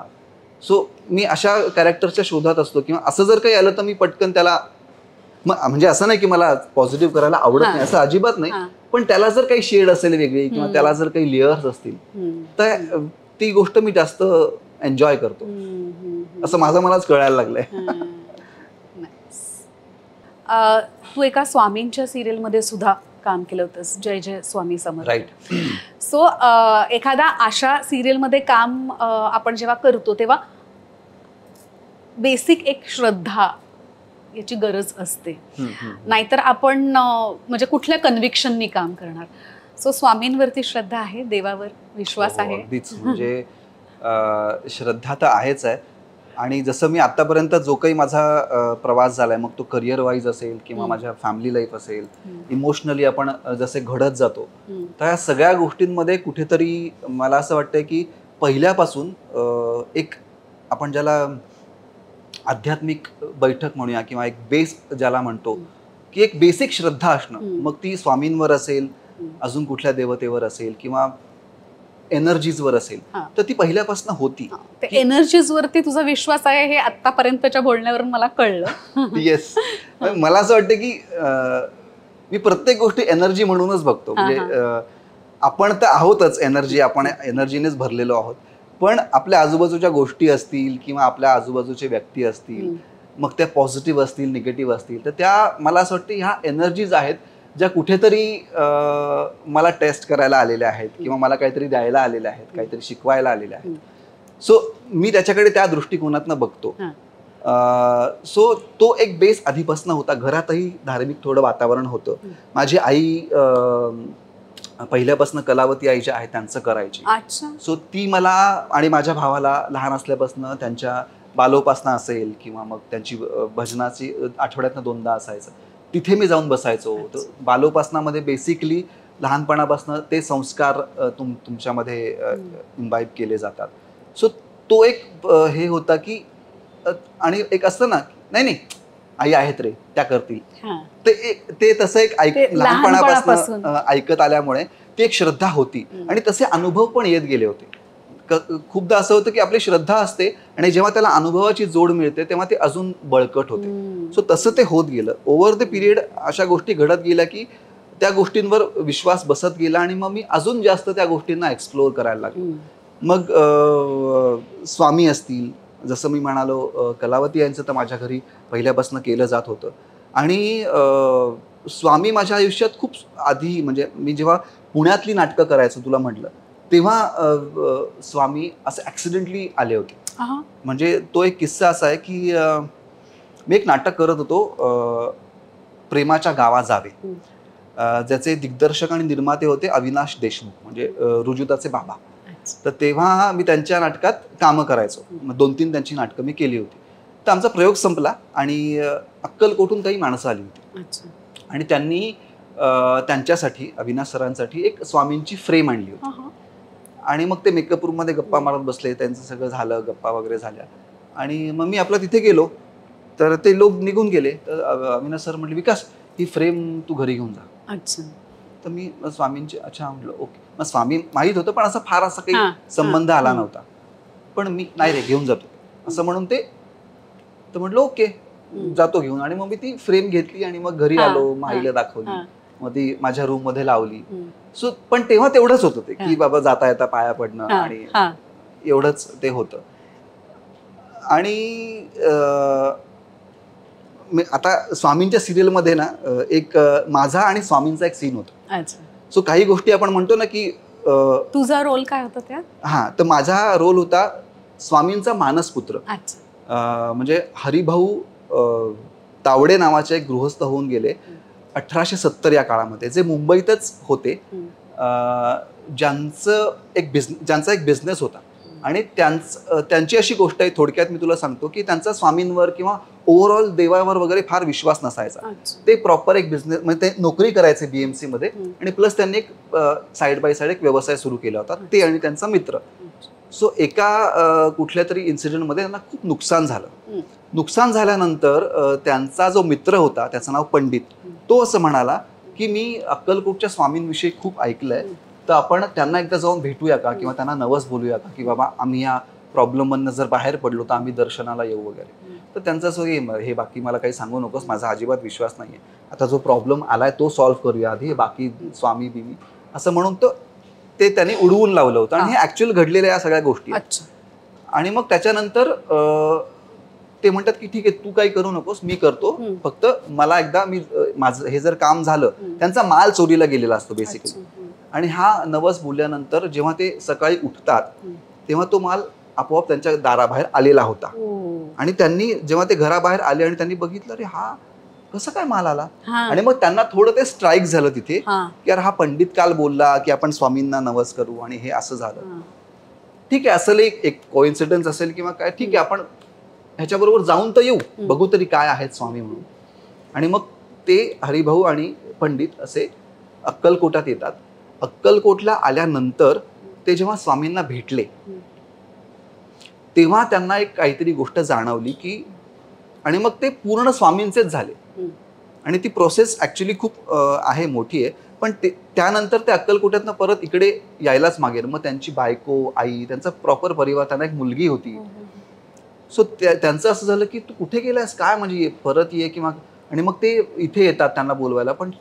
सो मी अशा कॅरेक्टरच्या शोधात असतो, किंवा असं जर काही आलं तर मी पटकन त्याला, म्हणजे असं नाही की मला पॉझिटिव्ह करायला आवडत नाही, असं अजिबात नाही, पण त्याला जर काही शेड असेल वेगळी किंवा त्याला जर काही लेयर्स असतील तर ती गोष्ट मी जास्त एन्जॉय करतो, असं माझं मलाच कळायला लागलंय. तू एका स्वामींच्या सिरियलमध्ये सुद्धा काम केलं होतंस, जय जय स्वामी समर्थ. राईट. सो एखादा अशा सिरियलमध्ये काम आपण जेव्हा करतो तेव्हा बेसिक एक श्रद्धा याची गरज असते, नाहीतर आपण म्हणजे कुठल्या कन्व्हिक्शननी काम करणार. सो स्वामींवरती श्रद्धा आहे, देवावर विश्वास आहे? अगदीच, म्हणजे श्रद्धा तर आहेच आहे. आणि जसं मी आतापर्यंत जो काही माझा प्रवास झालाय, मग तो करिअर वाईज असेल किंवा माझ्या फॅमिली लाईफ असेल, इमोशनली आपण जसे घडत जातो, तर या सगळ्या गोष्टींमध्ये कुठेतरी मला असं वाटतंय की पहिल्यापासून एक आपण ज्याला आध्यात्मिक बैठक म्हणूया किंवा एक बेस ज्याला म्हणतो, की एक बेसिक श्रद्धा असणं, मग ती स्वामींवर असेल, अजून कुठल्या देवतेवर असेल किंवा एनर्जीजवर असेल, तर ती पहिल्यापासून होती. एनर्जीजवरती तुझा विश्वास आहे हे आतापर्यंतच्या बोलण्यावरून मला कळलं. येस. मला असं वाटतं की मी प्रत्येक गोष्टी एनर्जी म्हणूनच बघतो. म्हणजे आपण तर आहोतच एनर्जी, आपण एनर्जीनेच भरलेलो आहोत, पण आपल्या आजूबाजूच्या गोष्टी असतील किंवा आपल्या आजूबाजूचे व्यक्ती असतील, मग त्या पॉझिटिव्ह असतील, निगेटिव्ह असतील, तर त्या मला असं वाटतं ह्या एनर्जीज आहेत ज्या कुठेतरी मला टेस्ट करायला आलेल्या आहेत किंवा मला काहीतरी द्यायला आलेल्या आहेत, काहीतरी शिकवायला आलेल्या आहेत. सो मी त्याच्याकडे त्या दृष्टिकोनातनं बघतो. सो तो एक बेस आधीपासून होता. घरातही धार्मिक थोडं वातावरण होतं. माझी आई पहिल्यापासून कलावती आई ज्या आहेत त्यांचं करायची. सो ती मला आणि माझ्या भावाला लहान असल्यापासून त्यांच्या बालोपासना असेल किंवा मग त्यांची भजनाची आठवड्यातनं 2दा असायचं, तिथे मी जाऊन बसायचो. तर बालोपासनामध्ये बेसिकली लहानपणापासून ते संस्कार तुमच्यामध्ये इम्बाईब केले जातात. सो तो एक हे होता की, आणि एक असतं ना, नाही आई आहेत रे त्या करतील, ते तसं एक लहानपणापासून ऐकत आल्यामुळे ती एक श्रद्धा होती आणि तसे अनुभव पण येत गेले होते. खूपदा असं होतं की आपली श्रद्धा असते आणि जेव्हा त्याला अनुभवाची जोड मिळते तेव्हा ते अजून बळकट होते. सो तसं ते होत गेलं. ओव्हर द पिरियड अशा गोष्टी घडत गेल्या की त्या गोष्टींवर विश्वास बसत गेला आणि मग मी अजून जास्त त्या गोष्टींना एक्सप्लोअर करायला लागलो. मग स्वामी असतील, जसं मी म्हणालो, कलावती यांचं तर माझ्या घरी पहिल्यापासून केलं जात होतं. आणि स्वामी माझ्या आयुष्यात खूप आधी, म्हणजे मी जेव्हा पुण्यातली नाटकं करायचो तुला म्हटलं, तेव्हा स्वामी असं ॲक्सिडेंटली आले होते. म्हणजे तो एक किस्सा असा आहे की मी एक नाटक करत होतो, प्रेमाच्या गावा जावे, ज्याचे दिग्दर्शक आणि निर्माते होते अविनाश देशमुख, म्हणजे रुजुताचे बाबा. तर तेव्हा मी त्यांच्या नाटकात कामं करायचो. मग 2-3 त्यांची नाटकं मी केली होती. तर आमचा प्रयोग संपला आणि अक्कलकोटून काही माणसं आली होती आणि त्यांनी त्यांच्यासाठी, अविनाश सरांसाठी एक स्वामींची फ्रेम आणली होती. आणि मग ते मेकअप रूममध्ये गप्पा मारत बसले, त्यांचं सगळं झालं, गप्पा वगैरे झाल्या आणि मग मी आपलं तिथे गेलो, तर ते लोक निघून गेले. तर अविनाश सर म्हटले, विकास ही फ्रेम तू घरी घेऊन जा. अच्छा. तर मी स्वामींची अच्छा म्हटलं ओके. मग स्वामी माहीत होतं पण असं फार असं काही संबंध आला नव्हता, पण मी नाही रे घेऊन जातो असं म्हणून ते, तर म्हटलं ओके जातो घेऊन. आणि मग मी ती फ्रेम घेतली आणि मग घरी आलो, माईला दाखवली, मग ती माझ्या रूम मध्ये लावली. सो पण तेव्हा तेवढंच होतं ते की बाबा जाता येता पाया पडणं आणि एवढंच ते होतं. आणि आता स्वामींच्या सिरियलमध्ये ना एक माझा आणि स्वामींचा एक सीन होता. अच्छा. सो काही गोष्टी आपण म्हणतो ना की तुझा रोल काय होता त्यात? हा, तर माझा रोल होता स्वामींचा मानसपुत्र. अच्छा. म्हणजे हरिभाऊ तावडे नावाचे एक गृहस्थ होऊन गेले 1870 या काळामध्ये, जे मुंबईतच होते. ज्यांचा एक बिझनेस होता आणि त्यांची अशी गोष्ट आहे, थोडक्यात मी तुला सांगतो, की त्यांचा स्वामींवर किंवा ओव्हरऑल देवावर वगैरे फार विश्वास नसायचा. ते प्रॉपर एक बिझनेस म्हणजे ते नोकरी करायचे BMC मध्ये आणि प्लस त्यांनी एक साईड बाय साईड एक व्यवसाय सुरू केला होता, ते आणि त्यांचा मित्र. सो एका कुठल्या तरी इन्सिडेंटमध्ये त्यांना खूप नुकसान झालं. नुकसान झाल्यानंतर त्यांचा जो मित्र होता, त्याचं नाव पंडित, तो असं म्हणाला की मी अक्कलकोटच्या स्वामींविषयी खूप ऐकलंय, तर आपण त्यांना एकदा जाऊन भेटूया का, किंवा त्यांना नवस बोलूया का, की बाबा आम्ही या प्रॉब्लेममधनं जर बाहेर पडलो तर आम्ही दर्शनाला येऊ वगैरे. तर त्यांचं असं हे बाकी मला काही सांगू नकोस, माझा अजिबात विश्वास नाहीये, आता जो प्रॉब्लेम आलाय तो सॉल्व्ह करूया आधी, बाकी स्वामी बिमी असं म्हणून ते त्यांनी उडवून लावलं होतं. आणि हे ऍक्च्युअल घडलेल्या या सगळ्या गोष्टी. आणि मग त्याच्यानंतर ते म्हणतात की ठीक आहे, तू काही करू नकोस, मी करतो, फक्त मला एकदा माझं हे जर काम झालं. त्यांचा माल चोरीला गेलेला असतो बेसिकली. आणि हा नवस बोलल्यानंतर जेव्हा ते सकाळी उठतात तेव्हा तो माल आपोआप त्यांच्या दाराबाहेर आलेला होता. आणि त्यांनी जेव्हा ते घराबाहेर आले आणि त्यांनी बघितलं, अरे हा कसं काय माल आला. आणि मग त्यांना थोडं ते स्ट्राईक झालं तिथे, की यार हा पंडित काल बोलला की आपण स्वामींना नवस करू आणि हे असं झालं. ठीक आहे, असेल एक कोइन्सिडन्स असेल किंवा काय, ठीक आहे, आपण ह्याच्याबरोबर जाऊन तर येऊ, बघू तरी काय आहेत स्वामी म्हणून. आणि मग ते हरिभाऊ आणि पंडित असे अक्कलकोटात येतात. अक्कलकोटला आल्यानंतर ते जेव्हा स्वामींना भेटले तेव्हा त्यांना एक काहीतरी गोष्ट जाणवली की, आणि मग ते पूर्ण स्वामींचेच झाले. आणि ती प्रोसेस ऍक्च्युली खूप आहे, मोठी आहे. पण त्यानंतर ते अक्कलकोटातनं परत इकडे यायलाच मागेल. मग त्यांची बायको, आई, त्यांचा प्रॉपर परिवार, त्यांना एक मुलगी होती. सो त्यांचं असं झालं की तू कुठे गेलास काय, म्हणजे परत ये किंवा. आणि मग ते इथे येतात त्यांना बोलवायला. पण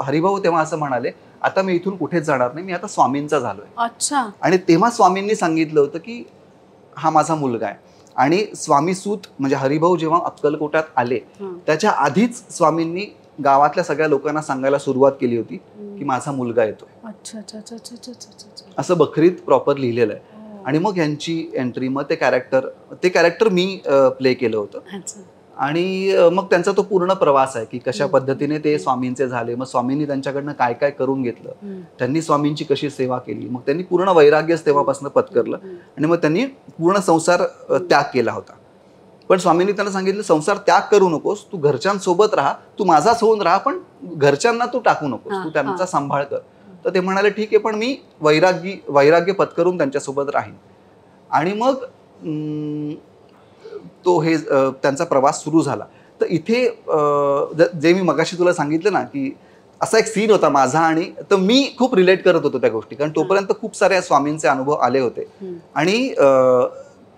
हरिभाऊ तेव्हा असं म्हणाले, आता मी इथून कुठेच जाणार नाही, मी आता स्वामींचा झालोय. अच्छा. आणि तेव्हा स्वामींनी सांगितलं होतं की हा माझा मुलगा आहे. आणि स्वामी सूत म्हणजे हरिभाऊ जेव्हा अक्कलकोटात आले त्याच्या आधीच स्वामींनी गावातल्या सगळ्या लोकांना सांगायला सुरुवात केली होती की माझा मुलगा येतोय. असं बखरीत प्रॉपर लिहिलेलं आहे. आणि मग यांची एंट्री, मग ते कॅरेक्टर मी प्ले केलं होतं. आणि मग त्यांचा तो पूर्ण प्रवास आहे की कशा पद्धतीने ते स्वामींचे झाले, मग स्वामींनी त्यांच्याकडनं काय काय करून घेतलं, त्यांनी स्वामींची कशी सेवा केली, मग त्यांनी पूर्ण वैराग्यच तेव्हापासून पत्करलं. आणि मग त्यांनी पूर्ण संसार त्याग केला होता. पण स्वामींनी त्यांना सांगितलं, संसार त्याग करू नकोस, तू घरच्यांसोबत राहा, तू माझाच होऊन राहा, पण घरच्यांना तू टाकू नकोस, तू त्यांचा सांभाळ कर. तर ते म्हणाले ठीक आहे, पण मी वैराग्य पत्करून त्यांच्यासोबत राहीन. आणि मग तो त्यांचा प्रवास सुरू झाला. तर इथे जे मी मगाशी तुला सांगितलं ना की असा एक सीन होता माझा, आणि तर मी खूप रिलेट करत होतो त्या गोष्टी, कारण तोपर्यंत खूप सारे स्वामींचे अनुभव आले होते. आणि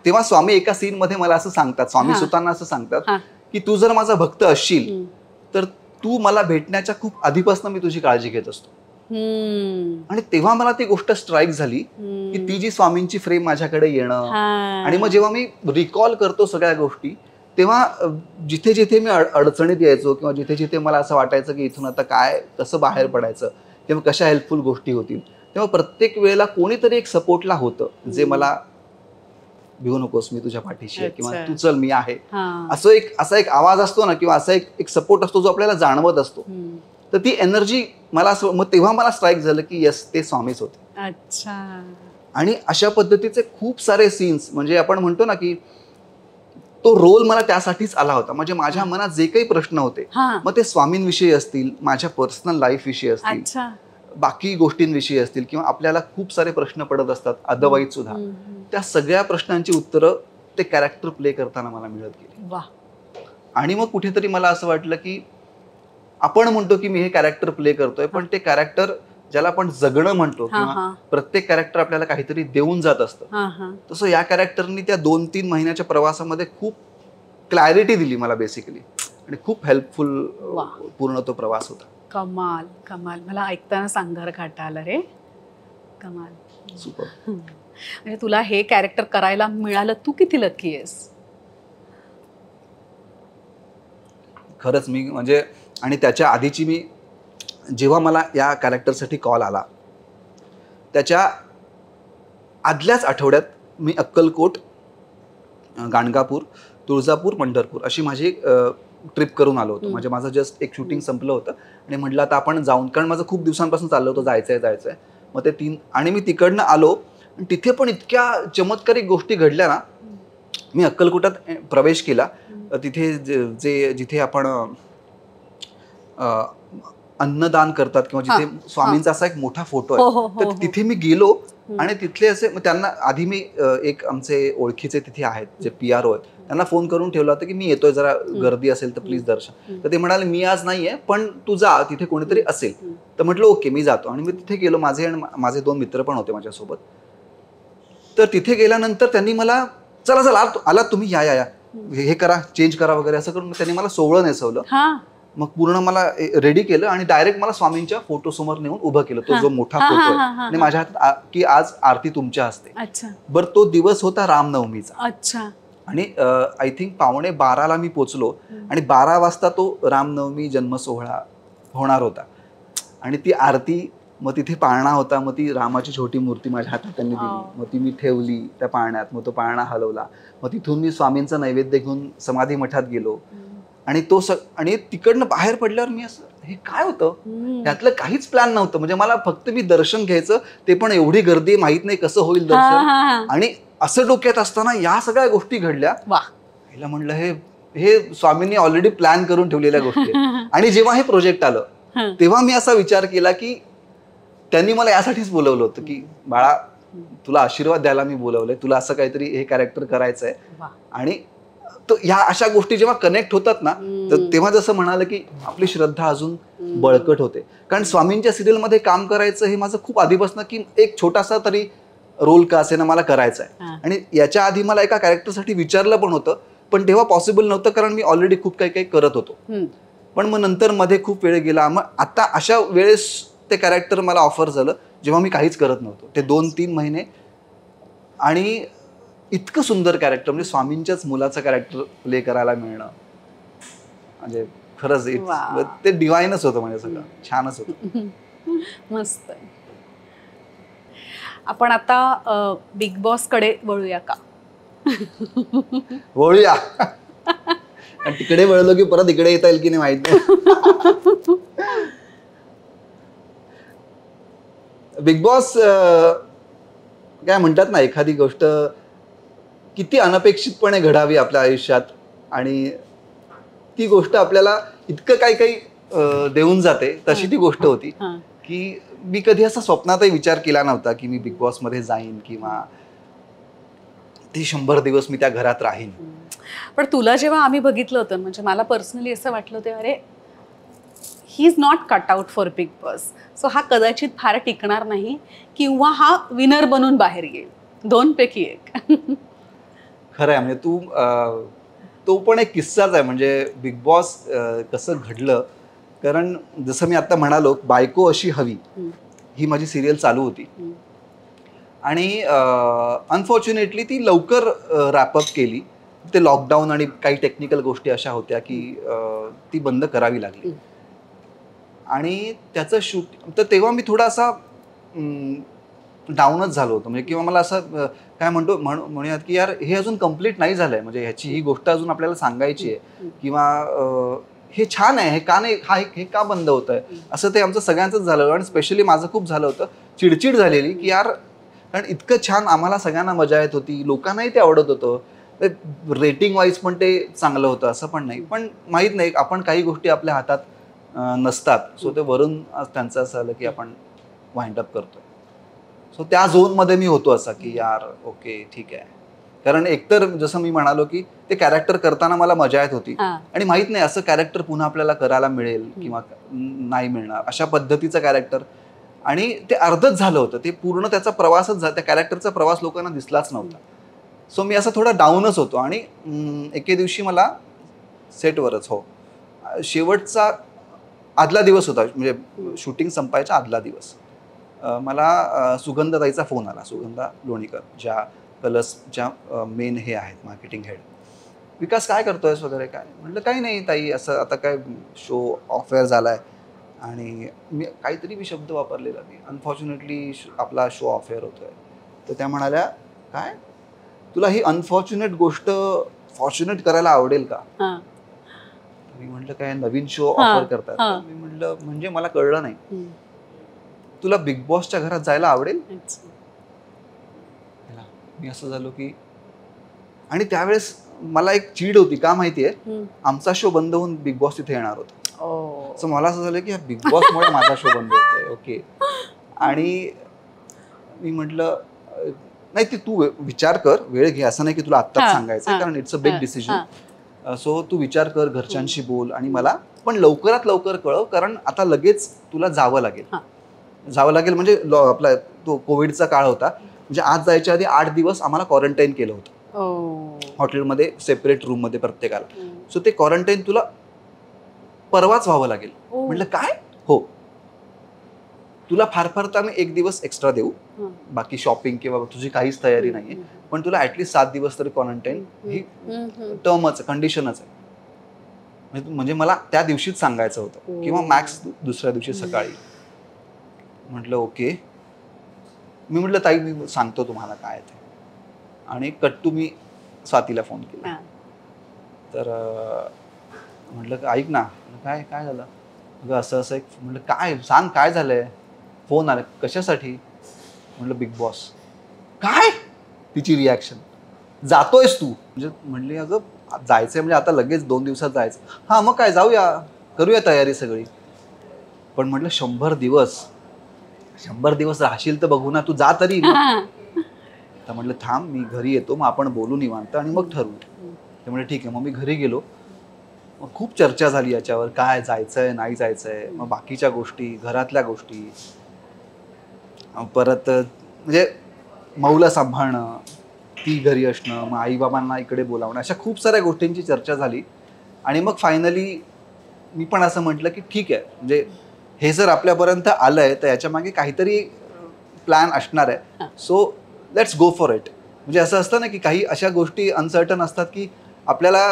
तेव्हा स्वामी एका सीन मध्ये मला असं सांगतात, स्वामी सुतांना असं सांगतात की तू जर माझा भक्त असशील तर तू मला भेटण्याच्या खूप आधीपासून मी तुझी काळजी घेत असतो. आणि तेव्हा मला ती गोष्ट स्ट्राईक झाली की ती जी स्वामींची फ्रेम माझ्याकडे येणं. आणि मग जेव्हा मी रिकॉल करतो सगळ्या गोष्टी, तेव्हा जिथे जिथे मी अडचणीत यायचो किंवा जिथे जिथे मला असं वाटायचं की इथून आता काय कसं बाहेर पडायचं किंवा कशा हेल्पफुल गोष्टी होतील, तेव्हा प्रत्येक वेळेला कोणीतरी एक सपोर्टला होतं जे मला, भिवू नकोस, मी तुझ्या पाठीशी आहे, किंवा तू चल मी आहे, असा एक आवाज असतो ना, किंवा असा एक सपोर्ट असतो जो आपल्याला जाणवत असतो. तर ती एनर्जी मला, मग तेव्हा मला स्ट्राईक झालं की यस, ते स्वामीच होते. अच्छा. आणि अशा पद्धतीचे खूप सारे सीन्स, म्हणजे आपण म्हणतो ना की तो रोल मला त्यासाठीच आला होता. म्हणजे माझ्या मनात जे काही प्रश्न होते, मग ते स्वामींविषयी असतील, माझ्या पर्सनल लाईफ विषयी असतील, बाकी गोष्टींविषयी असतील, किंवा आपल्याला खूप सारे प्रश्न पडत असतात अदरवाईज सुद्धा, त्या सगळ्या प्रश्नांची उत्तरं ते कॅरेक्टर प्ले करताना मला मिळत गेली. आणि मग कुठेतरी मला असं वाटलं की आपण म्हणतो की मी हे कॅरेक्टर प्ले करतोय, पण ते कॅरेक्टर ज्याला आपण जगणं म्हणतो, किंवा प्रत्येक कॅरेक्टर आपल्याला काहीतरी देऊन जात असतं, तसं या कॅरेक्टरनी त्या 2-3 महिन्याच्या प्रवासामध्ये खूप क्लॅरिटी दिली मला बेसिकली, आणि खूप हेल्पफुल पूर्ण तो प्रवास होता. कमाल कमाल. मला ऐकताना सांगार काटा आला रे. कमाल. सुपर. म्हणजे तुला हे कॅरेक्टर करायला मिळालं, तू किती लकी आहेस. खरंच मी म्हणजे आणि त्याच्या आधीची मी जेव्हा मला या कॅरेक्टरसाठी कॉल आला त्याच्या आदल्याच आठवड्यात मी अक्कलकोट, गाणगापूर, तुळजापूर, पंढरपूर अशी माझी ट्रिप करून आलो होतो. म्हणजे माझं जस्ट एक शूटिंग संपलं होतं आणि म्हटलं आता आपण जाऊन, कारण माझं खूप दिवसांपासून चाललं होतं जायचंय. मग ते 3 आणि मी तिकडनं आलो आणि तिथे पण इतक्या चमत्कारिक गोष्टी घडल्या ना. मी अक्कलकोटात प्रवेश केला. तिथे जिथे आपण अन्नदान करतात किंवा जिथे स्वामींचा असा एक मोठा फोटो आहे, तर तिथे मी गेलो आणि तिथले असे त्यांना आधी मी एक आमचे ओळखीचे तिथे आहेत जे PRO आहेत, त्यांना फोन करून ठेवला होता की मी येतोय, जरा गर्दी असेल तर प्लीज दर्शन. तर ते म्हणाले मी आज नाहीये पण तू जा, तिथे कोणीतरी असेल. तर म्हटलं ओके मी जातो आणि मी तिथे गेलो. माझे 2 मित्र पण होते माझ्यासोबत. तर तिथे गेल्यानंतर त्यांनी मला चला आलात तुम्ही, या हे करा, चेंज करा वगैरे असं करून त्यांनी मला सोवळं नेसवलं. मग पूर्ण मला रेडी केलं आणि डायरेक्ट मला स्वामींच्या फोटो समोर नेऊन उभं केलं. तो जो मोठा फोटो आहे आणि माझ्या हातात की आज आरती तुमच्या हस्ते. बरं तो दिवस होता रामनवमीचा. आणि आय थिंक 11:15 मी पोचलो आणि 12 वाजता तो रामनवमी जन्म सोहळा होणार होता. आणि ती आरती, मग तिथे पाळणा होता, मग ती रामाची छोटी मूर्ती माझ्या हातात त्यांनी दिली, मग ती मी ठेवली त्या पाळण्यात, मग तो पाळणा हलवला, मग तिथून मी स्वामींचा नैवेद्य घेऊन समाधी मठात गेलो. आणि आणि तिकडनं बाहेर पडल्यावर मी असं, हे काय होतं, त्यातलं काहीच प्लॅन नव्हतं. म्हणजे मला फक्त मी दर्शन घ्यायचं, ते पण एवढी गर्दी, माहित नाही कसं होईल दर्शन. आणि असं डोक्यात असताना या सगळ्या गोष्टी घडल्या. हिला म्हणलं हे स्वामींनी ऑलरेडी प्लॅन करून ठेवलेल्या गोष्टी. आणि जेव्हा हे प्रोजेक्ट आलं तेव्हा मी असा विचार केला की त्यांनी मला यासाठीच बोलवलं होतं की बाळा तुला आशीर्वाद द्यायला मी बोलवलंय, तुला असं काहीतरी हे कॅरेक्टर करायचंय. आणि ह्या अशा गोष्टी जेव्हा कनेक्ट होतात ना, तर तेव्हा जसं म्हणाल की आपली श्रद्धा अजून बळकट होते. कारण स्वामींच्या सिरियलमध्ये काम करायचं हे माझं खूप आधीपासून की एक छोटासा तरी रोल का असेना मला करायचा आहे. आणि याच्या आधी मला एका कॅरेक्टरसाठी विचारलं पण होतं, पण तेव्हा पॉसिबल नव्हतं कारण मी ऑलरेडी खूप काही करत होतो. पण मग नंतर मध्ये खूप वेळ गेला. मग आता अशा वेळेस ते कॅरेक्टर मला ऑफर झालं जेव्हा मी काहीच करत नव्हतो. ते 2-3 महिने आणि इतकं सुंदर कॅरेक्टर, म्हणजे स्वामींच्याच मुलाचं कॅरेक्टर प्ले करायला मिळणं म्हणजे खरंच ते डिवाइनच होतं. म्हणजे सगळं छानच होतं. मस्त. आपण आता बिग बॉस कडे वळूया का? वळूया. तिकडे वळलो की परत इकडे येता येईल की नाही माहित नाही. बिग बॉस काय म्हणतात ना, एखादी गोष्ट किती अनपेक्षितपणे घडावी आपल्या आयुष्यात आणि ती गोष्ट आपल्याला इतकं काही देऊन जाते, तशी ती गोष्ट होती की मी कधी असा स्वप्नातही विचार केला नव्हता की मी बिग बॉस मध्ये जाईन किंवा ती 100 दिवस मी त्या घरात राहीन. पण तुला जेव्हा आम्ही बघितलं होतं, म्हणजे मला पर्सनली असं वाटलं होतं, अरे he is not cut out for big boss. So हा कदाचित फार टिकणार नाही किंवा हा विनर बनून बाहेर येईल, 2 पैकी 1. खरं आहे. म्हणजे तो पण एक किस्साच आहे. म्हणजे बिग बॉस कसं घडलं, कारण जसं मी आता म्हणालो, बायको अशी हवी ही माझी सिरियल चालू होती आणि अनफॉर्च्युनेटली ती लवकर रॅपअप केली. ते लॉकडाऊन आणि काही टेक्निकल गोष्टी अशा होत्या की ती बंद करावी लागली. आणि त्याचं शूट, तर तेव्हा मी थोडासा डाऊनच झालो होतो. म्हणजे किंवा मला असं काय म्हणूयात की यार हे अजून कम्प्लीट नाही झालंय, म्हणजे ही गोष्ट अजून आपल्याला सांगायची आहे किंवा हे छान आहे, हे का नाही, हे का बंद होत आहे, असं ते आमचं सगळ्यांचंच झालं. आणि स्पेशली माझं खूप झालं होतं, चिडचिड झालेली की यार, कारण इतकं छान आम्हाला सगळ्यांना मजा येत होती, लोकांनाही ते आवडत होतं, रेटिंग वाईज पण ते चांगलं होतं असं पण नाही. पण माहीत नाही, आपण काही गोष्टी आपल्या हातात नसतात. सो ते वरून त्यांचं असं आलं की आपण वाइंड अप करतोय. सो त्या झोनमध्ये मी होतो असा की यार ओके ठीक आहे. कारण एकतर जसं मी म्हणालो की ते कॅरेक्टर करताना मला मजा येत होती आणि माहित नाही असं कॅरेक्टर पुन्हा आपल्याला करायला मिळेल किंवा नाही मिळणार, अशा पद्धतीचं कॅरेक्टर. आणि ते अर्धच झालं होतं, ते पूर्ण त्याचा प्रवासच झाला, त्या कॅरेक्टरचा प्रवास लोकांना दिसलाच नव्हता. सो मी असा थोडा डाऊनच होतो. आणि एके दिवशी मला सेटवरच शेवटचा आदला दिवस होता, म्हणजे शूटिंग संपायचा आदला दिवस, मला सुगंधाताईचा फोन आला. सुगंधा लोणीकर, ज्या कलर्सच्या मेन हे आहेत, मार्केटिंग हेड. विकास काय करतोयस वगैरे काय. म्हटलं काही नाही ताई, असं आता काय शो ऑफ एअर झालाय आणि मी शब्द वापरलेला मी अनफॉर्च्युनेटली आपला शो ऑफ एअर होतोय. तर त्या म्हणाल्या काय तुला ही अनफॉर्च्युनेट गोष्ट फॉर्च्युनेट करायला आवडेल का. मी म्हटलं काय नवीन शो ऑफर करतात. मी म्हटलं म्हणजे मला कळलं नाही. तुला बिग बॉसच्या घरात जायला आवडेल. मी असं झालो की, आणि त्यावेळेस मला एक चीड होती का माहितीये, आमचा शो बंद होऊन बिग बॉस तिथे येणार होता. सो मला असं झालं की बिग बॉसमुळे माझा शो बंद होतोय. ओके. आणि मी म्हटलं नाही ते तू विचार कर, वेळ घे, असं नाही की तुला आत्ताच सांगायचं, कारण it's a big decision. So तू विचार कर, घरच्यांशी बोल आणि मला पण लवकरात लवकर कळव, कारण आता लगेच तुला जावं लागेल. म्हणजे आपला तो कोविडचा काळ होता, म्हणजे आज जायच्या आधी 8 दिवस आम्हाला क्वारंटाईन केलं होतं हॉटेलमध्ये, सेपरेट रूम मध्ये प्रत्येकाला. सो ते क्वारंटाईन तुला परवाच व्हावं लागेल. म्हटलं काय. हो, तुला फार तर आम्ही 1 दिवस एक्स्ट्रा देऊ, बाकी शॉपिंग किंवा तुझी काहीच तयारी नाहीये, पण तुला ऍटलीस्ट 7 दिवस तरी क्वारंटाईन ही टर्मच कंडिशनच आहे. म्हणजे मला त्या दिवशीच सांगायचं होतं किंवा मॅक्स दुसऱ्या दिवशी सकाळी. म्हटलं ओके. मी म्हटलं ताई मी सांगतो तुम्हाला काय ते. आणि कट्टू मी स्वातीला फोन केला. तर म्हटलं ऐक ना, काय काय झालं अगं, असं असं एक. म्हटलं काय सांग काय झालंय. फोन आला कशासाठी. म्हटलं बिग बॉस. काय. तिची रिॲक्शन, जातोयस तू. म्हणजे म्हणली अगं जायचंय म्हणजे आता लगेच 2 दिवसात जायचं. हा मग काय जाऊया, करूया तयारी सगळी. पण म्हटलं 100 दिवस राहशील तर बघू ना, तू जा तरी. तर म्हटलं थांब मी घरी येतो, मग आपण बोलू निवांत आणि मग ठरवू. ते म्हणजे ठीक आहे. मग मी घरी गेलो. मग खूप चर्चा झाली याच्यावर, काय जायचंय नाही जायचंय, मग बाकीच्या गोष्टी, घरातल्या गोष्टी, परत म्हणजे मौला सांभाळणं, ती घरी असणं, मग आई बाबांना इकडे बोलावणं, अशा खूप साऱ्या गोष्टींची चर्चा झाली. आणि मग फायनली मी पण असं म्हटलं की ठीक आहे, म्हणजे हे जर आपल्यापर्यंत आलंय तर याच्या मागे काहीतरी प्लॅन असणार आहे. So let's go for it. म्हणजे असं असतं ना की काही अशा गोष्टी अनसर्टन असतात की आपल्याला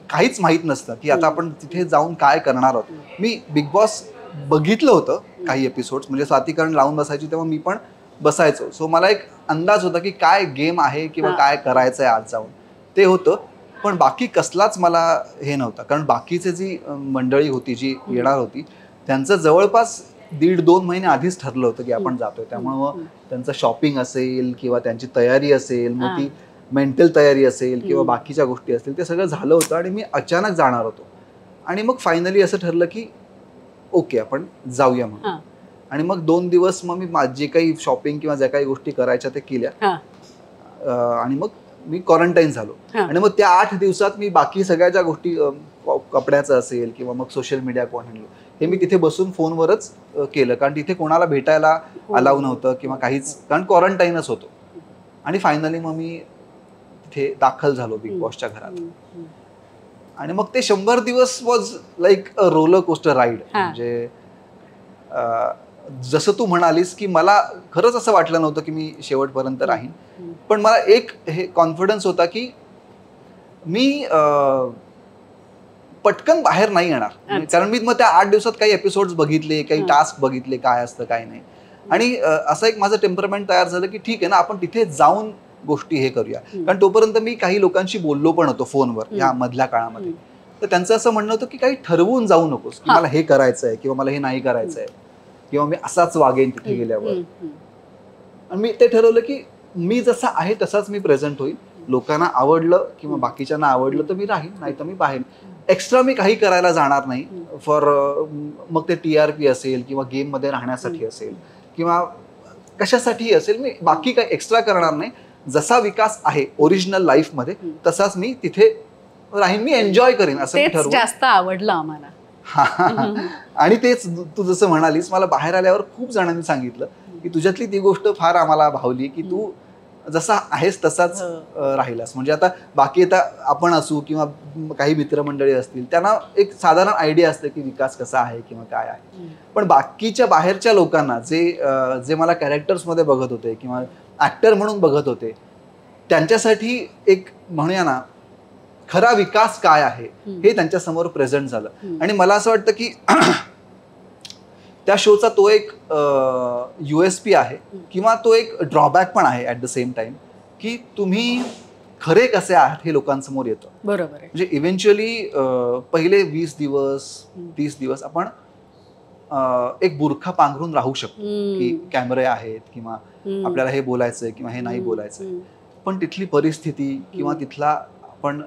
काहीच माहीत नसतं की आता आपण तिथे जाऊन काय करणार आहोत. मी बिग बॉस बघितलं होतं काही एपिसोड्स, म्हणजे स्वातीकरण लावून बसायची तेव्हा मी पण बसायचो. सो मला एक अंदाज होता की काय गेम आहे किंवा काय करायचं आहे आज जाऊन, ते होतं. पण बाकी कसलाच मला हे नव्हता, कारण बाकीचे जी मंडळी होती जी येणार होती त्यांचं जवळपास 1.5-2 महिने आधीच ठरलं होतं की आपण जातोय. त्यामुळं त्यांचं शॉपिंग असेल किंवा त्यांची तयारी असेल, मग ती मेंटल तयारी असेल किंवा बाकीच्या गोष्टी असतील, ते सगळं झालं होतं आणि मी अचानक जाणार होतो. आणि मग फायनली असं ठरलं की ओके आपण जाऊया म्हणून. आणि मग 2 दिवस मग मी जे काही शॉपिंग किंवा ज्या काही गोष्टी करायच्या ते केल्या. आणि मग मी क्वारंटाईन झालो. आणि मग त्या 8 दिवसात मी बाकी सगळ्या ज्या गोष्टी, कपड्याचं असेल किंवा मग सोशल मीडिया कोण हँडल, हे मी तिथे बसून फोनवरच केलं, कारण तिथे कोणाला भेटायला अलाव नव्हतं किंवा काहीच, कारण क्वारंटाईनच होतो. आणि फायनली मग मी तिथे दाखल झालो बिग बॉसच्या घरात. आणि मग ते 100 दिवस was like a roller coaster ride. म्हणजे जसं तू म्हणालीस की मला खरंच असं वाटलं नव्हतं की मी शेवटपर्यंत राहीन, पण मला एक हे कॉन्फिडन्स होता की मी पटकन बाहेर नाही येणार, कारण मी मग त्या 8 दिवसात काही एपिसोड्स बघितले, काही टास्क बघितले, काय असतं काय नाही. आणि असं एक माझं टेम्परमेंट तयार झालं की ठीक आहे ना, आपण तिथे जाऊन गोष्टी हे करूया. कारण तोपर्यंत मी काही लोकांशी बोललो पण होतो फोनवर या मधल्या काळामध्ये. तर त्यांचं असं म्हणणं होतं की काही ठरवून जाऊ नकोस की मला हे करायचंय किंवा मला हे नाही करायचंय किंवा मी असाच वागेन तिथे गेल्यावर. आणि मी ते ठरवलं की मी जसा आहे तसाच मी प्रेझेंट होईल. लोकांना आवडलं किंवा बाकीच्यांना आवडलं तर मी राहीन, नाही तर मी बाहेर. एक्स्ट्रा मी काही करायला जाणार नाही फॉर, मग ते TRP असेल किंवा गेम मध्ये राहण्यासाठी असेल किंवा कशासाठी असेल, मी बाकी काही एक्स्ट्रा करणार नाही. जसा विकास आहे ओरिजिनल लाईफ मध्ये तसाच मी तिथे राहीन, मी एन्जॉय करेन असं मी ठरवलं. जास्त आवडलं आम्हाला. आणि तेच तू जसं म्हणालीस, मला बाहेर आल्यावर खूप जणांनी सांगितलं की तुझ्यातली ती गोष्ट फार आम्हाला भावली की तू जसा आहेस तसाच राहिलास. म्हणजे आता बाकी आता आपण असू किंवा काही मित्रमंडळी असतील, त्यांना एक साधारण आयडिया असते की विकास कसा आहे किंवा काय आहे. पण बाकीच्या बाहेरच्या लोकांना जे मला कॅरेक्टर्स मध्ये बघत होते किंवा ऍक्टर म्हणून बघत होते, त्यांच्यासाठी एक म्हणूया ना खरा विकास काय आहे हे त्यांच्या समोर प्रेझेंट झालं. आणि मला असं वाटतं की त्या शोचा तो एक USP आहे किंवा तो एक ड्रॉबॅक पण आहे ऍट द सेम टाइम, की तुम्ही खरे कसे आहात हे लोकांसमोर येतं. बरोबर आहे. म्हणजे इव्हेंच्युअली पहिले 20 दिवस 30 दिवस आपण एक बुरखा पांघरून राहू शकतो की कॅमेरे आहेत किंवा आपल्याला हे बोलायचंय किंवा हे नाही बोलायचंय, पण तिथली परिस्थिती किंवा तिथला आपण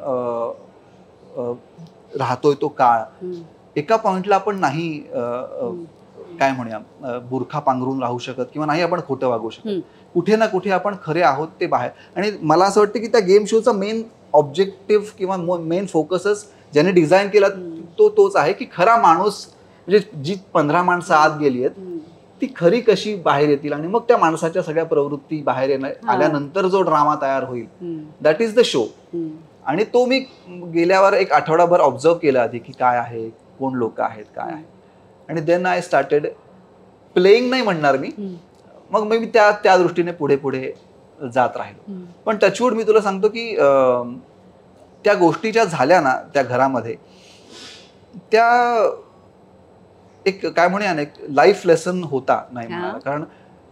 राहतोय तो काळ, एका पॉइंटला आपण नाही काय म्हणूया बुरखा पांघरून राहू शकत किंवा नाही आपण खोटं वागू शकत. कुठे ना कुठे आपण खरे आहोत ते बाहेर. आणि मला असं वाटतं की त्या गेम शोचा मेन ऑब्जेक्टिव्ह किंवा मेन फोकसच ज्याने डिझाईन केला तोच आहे की खरा माणूस म्हणजे जी 15 माणसं आत गेली आहेत ती खरी कशी बाहेर येतील आणि मग त्या माणसाच्या सगळ्या प्रवृत्ती बाहेर आल्यानंतर जो ड्रामा तयार होईल दॅट इज द शो. आणि तो मी गेल्यावर एक आठवडाभर ऑब्झर्व केला आधी की काय आहे, कोण लोक आहेत, काय आहे. आणि देन आय स्टार्टेड प्लेइंग नाही म्हणणार मी, मग मी त्या दृष्टीने पुढे पुढे जात राहिलो. पण टचवूड मी तुला सांगतो की त्या गोष्टी ज्या झाल्या ना त्या घरामध्ये, त्या एक काय म्हणूया ना एक लाईफ लेसन होता नाही म्हणाला. कारण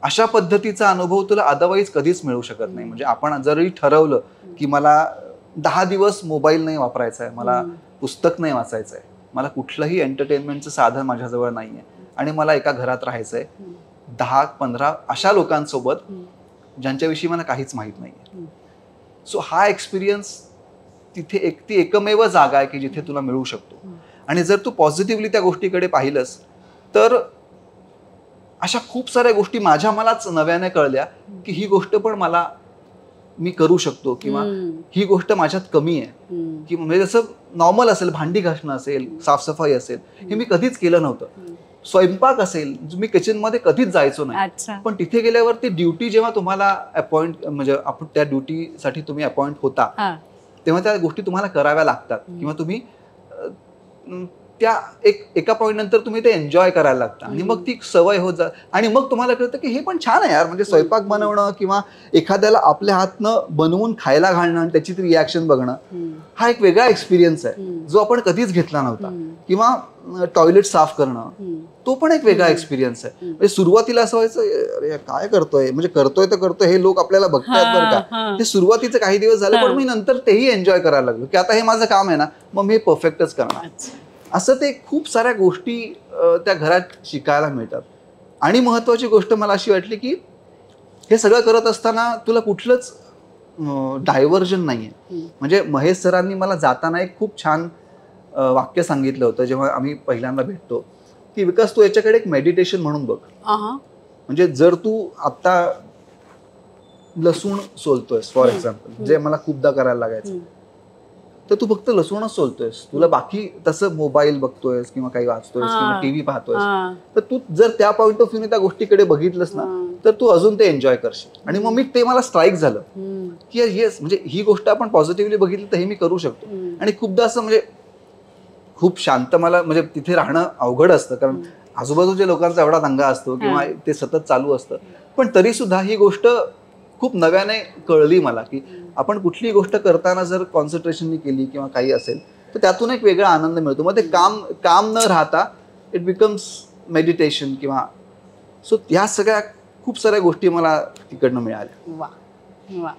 अशा पद्धतीचा अनुभव तुला अदरवाईज कधीच मिळू शकत नाही. म्हणजे आपण जरी ठरवलं की मला 10 दिवस मोबाईल नाही वापरायचा आहे, मला पुस्तक नाही वाचायचं आहे, मला कुठलंही एंटरटेनमेंटचं साधन माझ्याजवळ नाहीये आणि मला एका घरात राहायचंय 10-15 अशा लोकांसोबत ज्यांच्याविषयी मला काहीच माहित नाहीये. सो हा एक्सपिरियन्स तिथे ती एकमेव जागा आहे की जिथे तुला मिळू शकतो. आणि जर तू पॉझिटिव्हली त्या गोष्टीकडे पाहिलंस तर अशा खूप साऱ्या गोष्टी माझ्या मलाच नव्याने कळल्या की ही गोष्ट पण मी करू शकतो किंवा ही गोष्ट माझ्यात कमी आहे. की म्हणजे जसं नॉर्मल असेल, भांडी घासणं असेल, साफसफाई असेल, हे मी कधीच केलं नव्हतं. स्वयंपाक असेल, मी किचनमध्ये कधीच जायचो नाही. पण तिथे गेल्यावर ती ड्युटी जेव्हा तुम्हाला अपॉइंट म्हणजे आपण त्या ड्युटीसाठी तुम्ही अपॉइंट होता तेव्हा त्या गोष्टी तुम्हाला कराव्या लागतात किंवा तुम्ही त्या एका पॉईंट नंतर तुम्ही ते एन्जॉय करायला लागता आणि मग ती सवय होत जात आणि मग तुम्हाला कळतं की हे पण छान आहे यार. म्हणजे स्वयंपाक बनवणं किंवा एखाद्याला आपल्या हातनं बनवून खायला घालणं आणि त्याची ती रिॲक्शन बघणं हा एक वेगळा एक्सपिरियन्स आहे जो आपण कधीच घेतला नव्हता. किंवा टॉयलेट साफ करणं तो पण एक वेगळा एक्सपिरियन्स आहे. म्हणजे सुरुवातीला असं व्हायचं अरे काय करतोय, म्हणजे करतोय तर करतोय, हे लोक आपल्याला बघतायत बरं का. ते सुरुवातीचं काही दिवस झालं पण मी नंतर तेही एन्जॉय करायला लागलो की आता हे माझं काम आहे ना मग मी परफेक्टच करणार. असं ते खूप साऱ्या गोष्टी त्या घरात शिकायला मिळतात. आणि महत्वाची गोष्ट मला अशी वाटली की हे सगळं करत असताना तुला कुठलंच डायव्हर्जन नाहीये. म्हणजे महेश सरांनी मला जाताना एक खूप छान वाक्य सांगितलं होतं जेव्हा आम्ही पहिल्यांदा भेटतो की विकास तू याच्याकडे एक मेडिटेशन म्हणून बघ. म्हणजे जर तू आता लसूण सोलतोयस फॉर एक्झाम्पल, जे मला खूपदा करायला लागायचं, तर तू फक्त लसूणच सोलतोयस, तुला बाकी तसं मोबाईल बघतोयस किंवा काही वाचतोयस किंवा टीव्ही पाहतोयस, तर तू जर त्या पॉइंट ऑफ व्ह्यूने त्या गोष्टीकडे बघितलंस ना तर तू अजून ते एन्जॉय करशील. आणि मग मला स्ट्राईक झालं की येस, म्हणजे ही गोष्ट आपण पॉझिटिव्हली बघितली तर हे मी करू शकतो. आणि खूपदा असं म्हणजे खूप शांत मला म्हणजे तिथे राहणं अवघड असतं कारण आजूबाजूच्या लोकांचा एवढा दंगा असतो किंवा ते सतत चालू असतं. पण तरी सुद्धा ही गोष्ट खूप नव्याने कळली मला की आपण कुठलीही गोष्ट करताना जर कॉन्सन्ट्रेशननी केली किंवा काही असेल तर त्यातून एक वेगळा आनंद मिळतो. मग ते काम न राहता इट बिकम्स मेडिटेशन किंवा सो ह्या सगळ्या खूप साऱ्या गोष्टी मला तिकडनं मिळाल्या. वा वा.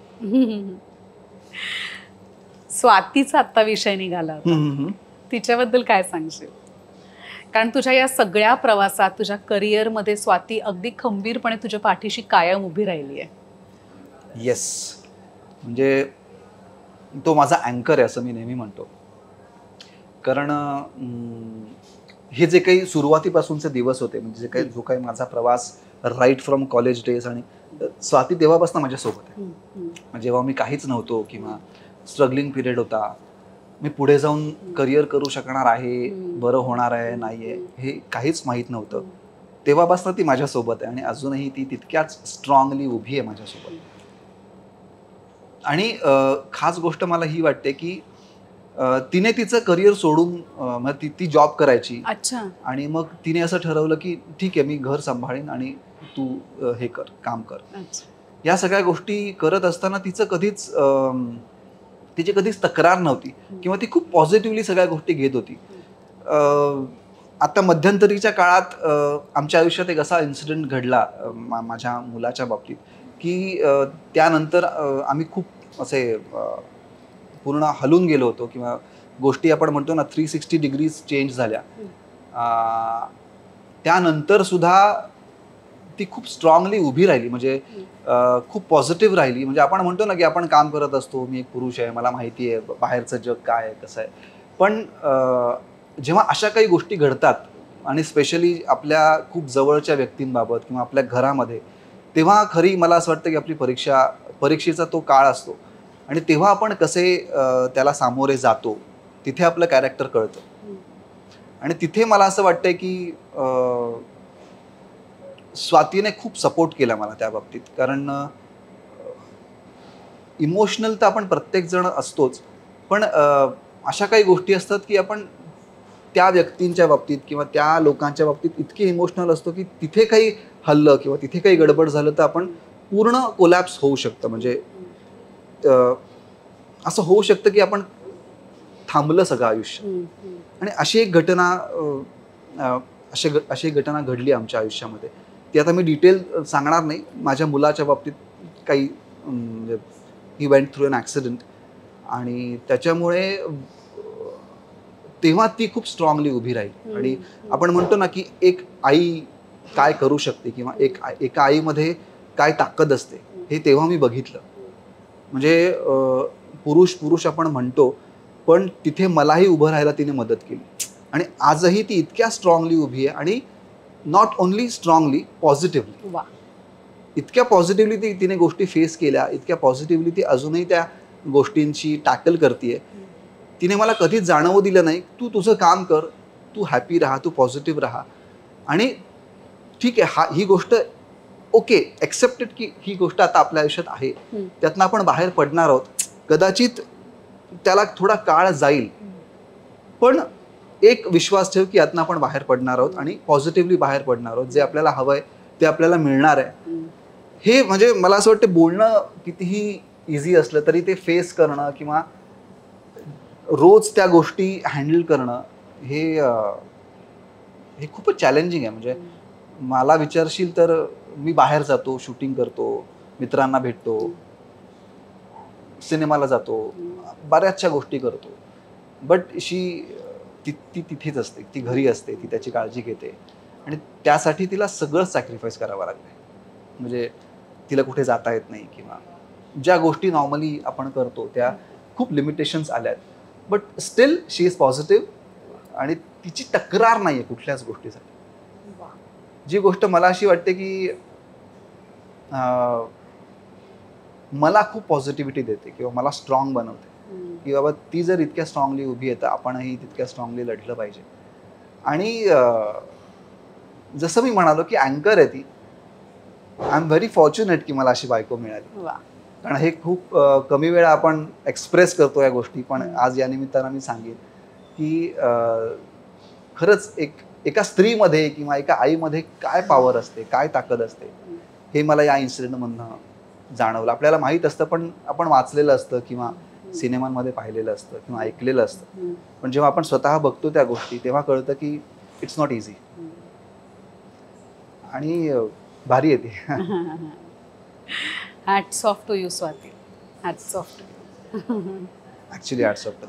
स्वातीचा आत्ता विषय निघाला होता, तिच्याबद्दल काय सांगशील? कारण तुझ्या या सगळ्या प्रवासात तुझ्या करिअरमध्ये स्वाती अगदी खंबीरपणे तुझ्या पाठीशी कायम उभी राहिली आहे. येस, म्हणजे तो माझा अँकर आहे असं मी नेहमी म्हणतो. कारण हे जे काही सुरुवातीपासूनचे दिवस होते, म्हणजे जो काही माझा प्रवास राईट फ्रॉम कॉलेज डेज, आणि स्वाती तेव्हापासून माझ्यासोबत आहे. जेव्हा मी काहीच नव्हतो किंवा स्ट्रगलिंग पिरियड होता, मी पुढे जाऊन करिअर करू शकणार आहे, बरं होणार आहे नाहीये हे काहीच माहीत नव्हतं, तेव्हापासून ती माझ्यासोबत आहे आणि अजूनही ती तितक्याच स्ट्रॉंगली उभी आहे माझ्यासोबत. आणि खास गोष्ट मला ही वाटते की तिने तिचं करिअर सोडून ती जॉब करायची. अच्छा. आणि मग तिने असं ठरवलं की ठीक आहे, मी घर सांभाळीन आणि तू हे कर, काम कर. या सगळ्या गोष्टी करत असताना तिचं कधीच तिची कधीच तक्रार नव्हती किंवा ती खूप पॉझिटिव्हली सगळ्या गोष्टी घेत होती. आता मध्यंतरीच्या काळात आमच्या आयुष्यात एक असा इन्सिडेंट घडला माझ्या मुलाच्या बाबतीत की त्यानंतर आम्ही खूप असे पूर्ण हलून गेलो होतो किंवा गोष्टी आपण म्हणतो ना 360 डिग्रीज चेंज झाल्या. त्यानंतर सुद्धा ती खूप स्ट्रॉंगली उभी राहिली, म्हणजे खूप पॉझिटिव्ह राहिली. म्हणजे आपण म्हणतो ना की आपण काम करत असतो, मी एक पुरुष आहे, मला माहिती आहे बाहेरचं जग काय आहे कसं आहे, पण जेव्हा अशा काही गोष्टी घडतात आणि स्पेशली आपल्या खूप जवळच्या व्यक्तींबाबत किंवा आपल्या घरामध्ये, तेव्हा खरी मला असं वाटतं की आपली परीक्षेचा तो काळ असतो आणि तेव्हा आपण कसे त्याला सामोरे जातो तिथे आपलं कॅरेक्टर कळतं. आणि तिथे मला असं वाटतंय की स्वातीने खूप सपोर्ट केला मला त्या बाबतीत, कारण इमोशनल तर आपण प्रत्येक जण असतोच, पण अशा काही गोष्टी असतात की आपण त्या व्यक्तींच्या बाबतीत किंवा त्या लोकांच्या बाबतीत इतके इमोशनल असतो की तिथे काही हल्लं किंवा तिथे काही गडबड झालं तर आपण पूर्ण कोलॅप्स होऊ शकतं. म्हणजे असं होऊ शकतं की आपण थांबलं सगळं आयुष्य. आणि अशी एक घटना अशी एक घटना घडली आमच्या आयुष्यामध्ये. ती आता मी डिटेल सांगणार नाही. माझ्या मुलाच्या बाबतीत काही he went through an accident आणि त्याच्यामुळे तेव्हा ती खूप स्ट्रॉंगली उभी राहील. आणि आपण म्हणतो ना की एक आई काय करू शकते किंवा एका आईमध्ये काय ताकद असते हे तेव्हा मी बघितलं. म्हणजे पुरुष आपण म्हणतो, पण तिथे मलाही उभं राहायला तिने मदत केली आणि आजही ती इतक्या स्ट्रॉंगली उभी आहे आणि नॉट ओनली स्ट्रॉंगली, पॉझिटिव्हली. इतक्या पॉझिटिव्हली तिने गोष्टी फेस केल्या, इतक्या पॉझिटिव्हली ती अजूनही त्या गोष्टींची टॅकल करते. तिने मला कधीच जाणवू दिलं नाही तू तुझं काम कर, तू हॅपी राहा, तू पॉझिटिव्ह राहा आणि ठीक आहे ही गोष्ट ओके ॲक्सेप्टेड की ही गोष्ट आता आपल्या आयुष्यात आहे, त्यातनं आपण बाहेर पडणार आहोत. कदाचित त्याला थोडा काळ जाईल, पण एक विश्वास ठेव की यातनं आपण बाहेर पडणार आहोत आणि पॉझिटिव्हली बाहेर पडणार आहोत. जे आपल्याला हवंय ते आपल्याला मिळणार आहे. हे म्हणजे मला असं वाटतं बोलणं कितीही इझी असलं तरी ते फेस करणं किंवा रोज त्या गोष्टी हँडल करणं हे खूपच चॅलेंजिंग आहे. म्हणजे मला विचारशील तर मी बाहेर जातो, शूटिंग करतो, मित्रांना भेटतो, सिनेमाला जातो, बऱ्याचशा गोष्टी करतो, बट ती तिथेच असते, ती घरी असते, ती त्याची काळजी घेते आणि त्यासाठी तिला सगळं सॅक्रिफाईस करावं लागतं. म्हणजे तिला कुठे जाता येत नाही किंवा ज्या गोष्टी नॉर्मली आपण करतो त्या खूप लिमिटेशन्स आल्यात, but still she is positive आणि तिची तक्रार नाही आहे कुठल्याच गोष्टीसाठी. जी गोष्ट मला अशी वाटते की मला खूप पॉझिटिव्हिटी देते किंवा मला स्ट्रॉंग बनवते की बाबा ती जर इतक्या स्ट्रॉंगली उभी आहे तर आपणही तितक्या स्ट्रॉंगली लढलं पाहिजे. आणि जसं मी म्हणालो की अँकर आहे ती. आय एम व्हेरी फॉर्च्युनेट की मला अशी बायको मिळाली, कारण हे खूप कमी वेळा आपण एक्सप्रेस करतो या गोष्टी, पण आज या निमित्तानं मी सांगेन की खरंच एका स्त्रीमध्ये किंवा एका आईमध्ये काय पॉवर असते, काय ताकद असते हे मला या इन्सिडेंटमधनं जाणवलं. आपल्याला माहीत असतं, पण आपण वाचलेलं असतं किंवा सिनेमांमध्ये पाहिलेलं असतं किंवा ऐकलेलं असतं, पण जेव्हा आपण स्वतः बघतो त्या गोष्टी तेव्हा कळतं की इट्स नॉट इझी. आणि भारी येते. Hats off to you Swati, hats off to you. Actually hats off to.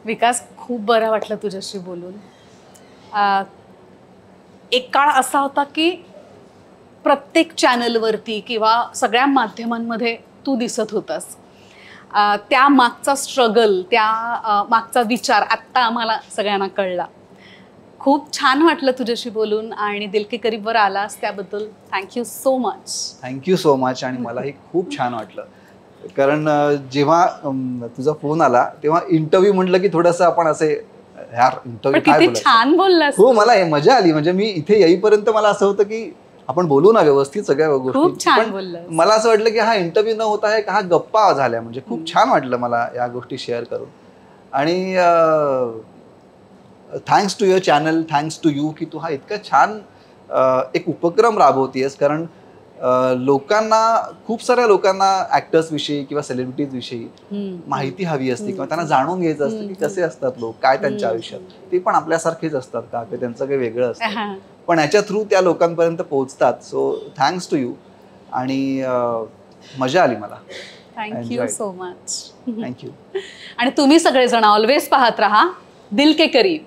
Vikas, खूप बरं वाटलं तुझ्याशी बोलून. एक काळ असा होता की प्रत्येक चॅनलवरती किंवा सगळ्या माध्यमांमध्ये तू दिसत होतास. त्या मागचा स्ट्रगल, त्या मागचा विचार आत्ता आम्हाला सगळ्यांना कळला. खूप छान वाटलं तुझ्याशी बोलून आणि दिल के करीबवर आलास त्याबद्दल thank you so much. Thank you so much. आणि मलाही खूप छान वाटलं, कारण जेव्हा तुझा फोन आला तेव्हा इंटरव्ह्यू म्हटलं की थोडंसं आपण असे यार इंटरव्ह्यू काय बोलायचं. छान बोललास. हो, मला मजा आली. म्हणजे मी इथे येईपर्यंत मला असं होतं की आपण बोलू ना व्यवस्थित सगळ्या गोष्टी, पण मला असं वाटलं की हा इंटरव्ह्यू न होता आहे, हा गप्पा झाल्या. म्हणजे खूप छान वाटलं मला या गोष्टी शेअर करून. आणि thanks to your channel, thanks to you की तू हा इतका छान एक उपक्रम राबवतेस. कारण लोकांना, खूप साऱ्या लोकांना ऍक्टर्स विषयी किंवा सेलिब्रिटीज विषयी माहिती हवी असते किंवा त्यांना जाणून घ्यायचं असतं की कसे असतात लोक, काय त्यांच्या आयुष्यात, ते पण आपल्यासारखेच असतात का, ते त्यांचं काही वेगळं असतं, पण याच्या थ्रू त्या लोकांपर्यंत पोहोचतात. सो थँक्स टू यू आणि मजा आली मला. Thank you so much. थँक्यू. आणि तुम्ही सगळेजण ऑलवेज पाहत राहा दिल के करीब.